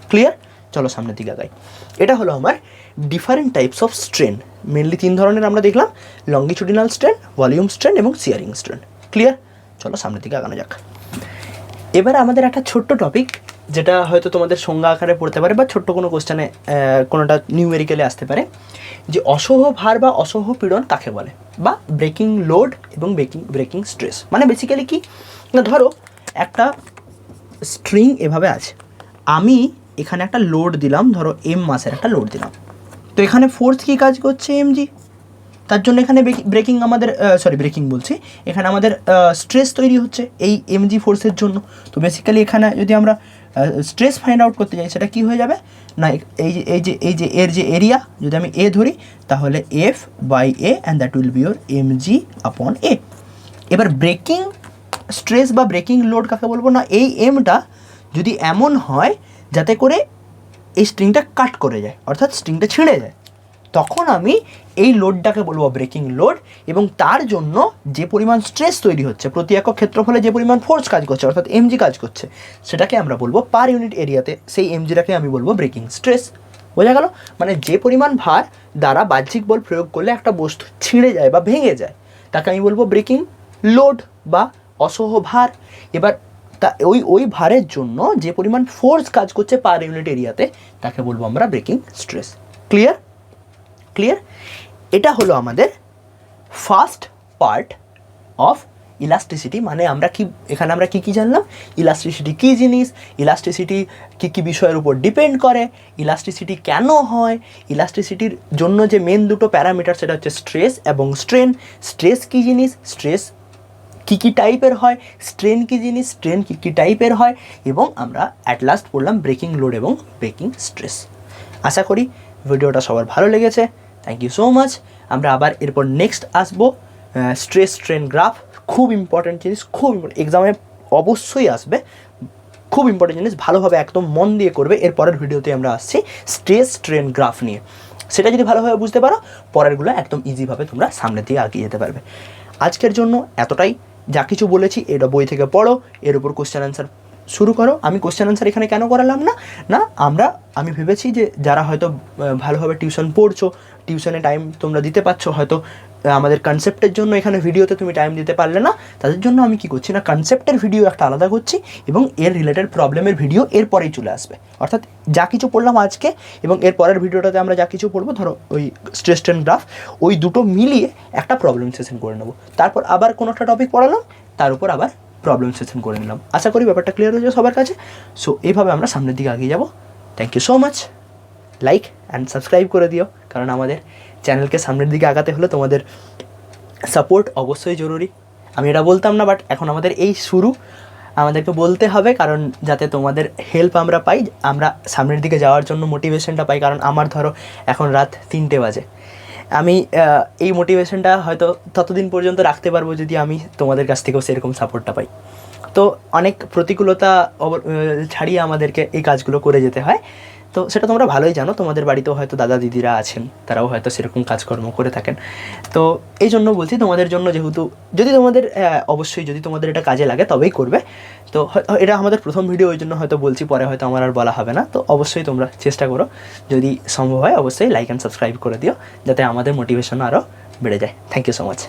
ক্লিয়ার? চলো সামনের দিকে আগাই। এটা হলো আমার different types of strain. Mainly 3 ধরনের আমরা দেখলাম, লঙ্গিচুডিনাল স্ট্রেন, ভলিউম স্ট্রেন এবং শিয়ারিং স্ট্রেন। ক্লিয়ার? চলো সামনের দিকে আগানো যাক। এবার আমাদের একটা ছোট্ট টপিক, যেটা হয়তো তোমাদের সংজ্ঞা আকারে পড়তে পারে, বা ছোট্ট কোনো কোশ্চেনে কোনোটা নিউমেরিক্যালে আসতে পারে, যে অসহ ভার বা অসহ পীড়ন কাকে বলে, বা ব্রেকিং লোড এবং ব্রেকিং স্ট্রেস। মানে বেসিক্যালি কি না, ধরো একটা স্ট্রিং এভাবে আছে, আমি এখানে একটা লোড দিলাম, ধরো এম মাসের একটা লোড দিলাম, তো এখানে ফোর্স কী কাজ করছে, এমজি। তার জন্য এখানে এখানে আমাদের স্ট্রেস তৈরি হচ্ছে এই এমজি ফোর্সের জন্য। তো বেসিক্যালি এখানে যদি আমরা স্ট্রেস ফাইন্ড আউট করতে যাই, সেটা কী হয়ে যাবে না, এর যে এরিয়া, যদি আমি এ ধরি, তাহলে F by A and that will be your MG upon A. এবার ব্রেকিং স্ট্রেস বা ব্রেকিং লোড কাকে বলবো না, এই এমটা যদি এমন হয় যাতে করে এই স্ট্রিংটা কাট করে যায়, অর্থাৎ স্ট্রিংটা ছিঁড়ে যায়, তখন আমি এই লোডটাকে বলবো ব্রেকিং লোড। এবং তার জন্য যে পরিমাণ স্ট্রেস তৈরি হচ্ছে, প্রতি একক ক্ষেত্রফলে যে পরিমাণ ফোর্স কাজ করছে, অর্থাৎ এমজি কাজ করছে, সেটাকে আমরা বলবো পার ইউনিট এরিয়াতে, সেই এমজিটাকে আমি বলবো ব্রেকিং স্ট্রেস। বোঝা গেল? মানে যে পরিমাণ ভার দ্বারা বাহ্যিক বল প্রয়োগ করলে একটা বস্তু ছিঁড়ে যায় বা ভেঙে যায়, তাকে আমি বলবো ব্রেকিং লোড বা অসহ ভার। এবার ওই ভারের জন্য যে পরিমাণ ফোর্স কাজ করছে পার ইউনিট এরিয়াতে, তাকে বলবো আমরা ব্রেকিং স্ট্রেস। ক্লিয়ার? এটা হলো আমাদের ফার্স্ট পার্ট অফ ইলাস্টিসিটি। মানে এখানে আমরা কি জানলাম, ইলাস্টিসিটি কী জিনিস, ইলাস্টিসিটি কী বিষয়ের উপর ডিপেন্ড করে, ইলাস্টিসিটি কেন হয়, ইলাস্টিসিটির জন্য যে মেন দুটো প্যারামিটার, সেটা হচ্ছে স্ট্রেস এবং স্ট্রেন। স্ট্রেস কী জিনিস, স্ট্রেস কী টাইপের হয়, স্ট্রেন কী জিনিস, স্ট্রেন কী টাইপের হয়, এবং আমরা অ্যাট লাস্ট পড়লাম ব্রেকিং লোড এবং ব্রেকিং স্ট্রেস। আশা করি ভিডিওটা সবার ভালো লেগেছে। Thank you so much. আমরা আবার এরপর নেক্সট আসবো স্ট্রেস স্ট্রেন গ্রাফ। খুব ইম্পর্ট্যান্ট জিনিস, এক্সামে অবশ্যই আসবে, খুব ইম্পর্ট্যান্ট জিনিস, ভালোভাবে একদম মন দিয়ে করবে। এরপরের ভিডিওতে আমরা আসছি স্ট্রেস স্ট্রেন গ্রাফ নিয়ে। সেটা যদি ভালোভাবে বুঝতে পারো, পরেরগুলো একদম ইজিভাবে তোমরা সামনের দিকে এগিয়ে যেতে পারবে। আজকের জন্য এতটাই। যা কিছু বলেছি এটা বই থেকে পড়ো, এর উপর কোশ্চেন অ্যান্সার শুরু করো। আমি কোশ্চেন আনসার এখানে কেন করালাম না, আমি ভেবেছি যে যারা হয়তো ভালোভাবে টিউশন পড়ছো, টিউশনে টাইম তোমরা দিতে পারছো, হয়তো আমাদের কনসেপ্টের জন্য এখানে ভিডিওতে তুমি টাইম দিতে পারলে না, তাদের জন্য আমি কি করছি না, কনসেপ্টের ভিডিও একটা আলাদা করছি এবং এর রিলেটেড প্রবলেমের ভিডিও এরপরেই চলে আসবে। অর্থাৎ যা কিছু পড়লাম আজকে এবং এর পরের ভিডিওটাতে আমরা যা কিছু পড়বো, ধরো ওই স্ট্রেস স্ট্রেন গ্রাফ, ওই দুটো মিলিয়ে একটা প্রবলেম সেশন করে নেবো। তারপর আবার কোনো একটা টপিক পড়ালাম, তার উপর আবার প্রবলেম সেশন করে নিলাম। আশা করি ব্যাপারটা ক্লিয়ার হয়ে যাবে সবার কাছে। সো এইভাবে আমরা সামনের দিকে এগিয়ে যাবো। Thank you so much. Like and subscribe করে দিও, কারণ আমাদের চ্যানেলকে সামনের দিকে আগাতে হলে তোমাদের সাপোর্ট অবশ্যই জরুরি। আমি এটা বলতাম না, বাট এখন আমাদের এই শুরু, আমাদেরকে বলতে হবে, কারণ যাতে তোমাদের হেল্প আমরা পাই, আমরা সামনের দিকে যাওয়ার জন্য মোটিভেশনটা পাই। কারণ আমার ধরো এখন রাত 3টে বাজে, আমি এই মোটিভেশনটা হয়তো ততদিন পর্যন্ত রাখতে পারবো যদি আমি তোমাদের কাছ থেকেও সেরকম সাপোর্টটা পাই। তো অনেক প্রতিকূলতা ছাড়িয়ে আমাদেরকে এই কাজগুলো করে যেতে হয়। তো সেটা তোমরা ভালোই জানো, তোমাদের বাড়িতেও হয়তো দাদা দিদিরা আছেন, তারাও হয়তো সেরকম কাজকর্ম করে থাকেন। তো এই জন্য বলছি তোমাদের জন্য, যেহেতু যদি তোমাদের অবশ্যই যদি তোমাদের এটা কাজে লাগে তবেই করবে। তো এটা আমাদের প্রথম ভিডিও, ওই জন্য হয়তো বলছি, পরে হয়তো আমার আর বলা হবে না। তো অবশ্যই তোমরা চেষ্টা করো, যদি সম্ভব হয় অবশ্যই লাইক অ্যান্ড সাবস্ক্রাইব করে দিও, যাতে আমাদের মোটিভেশন আরও বেড়ে যায়। Thank you so much.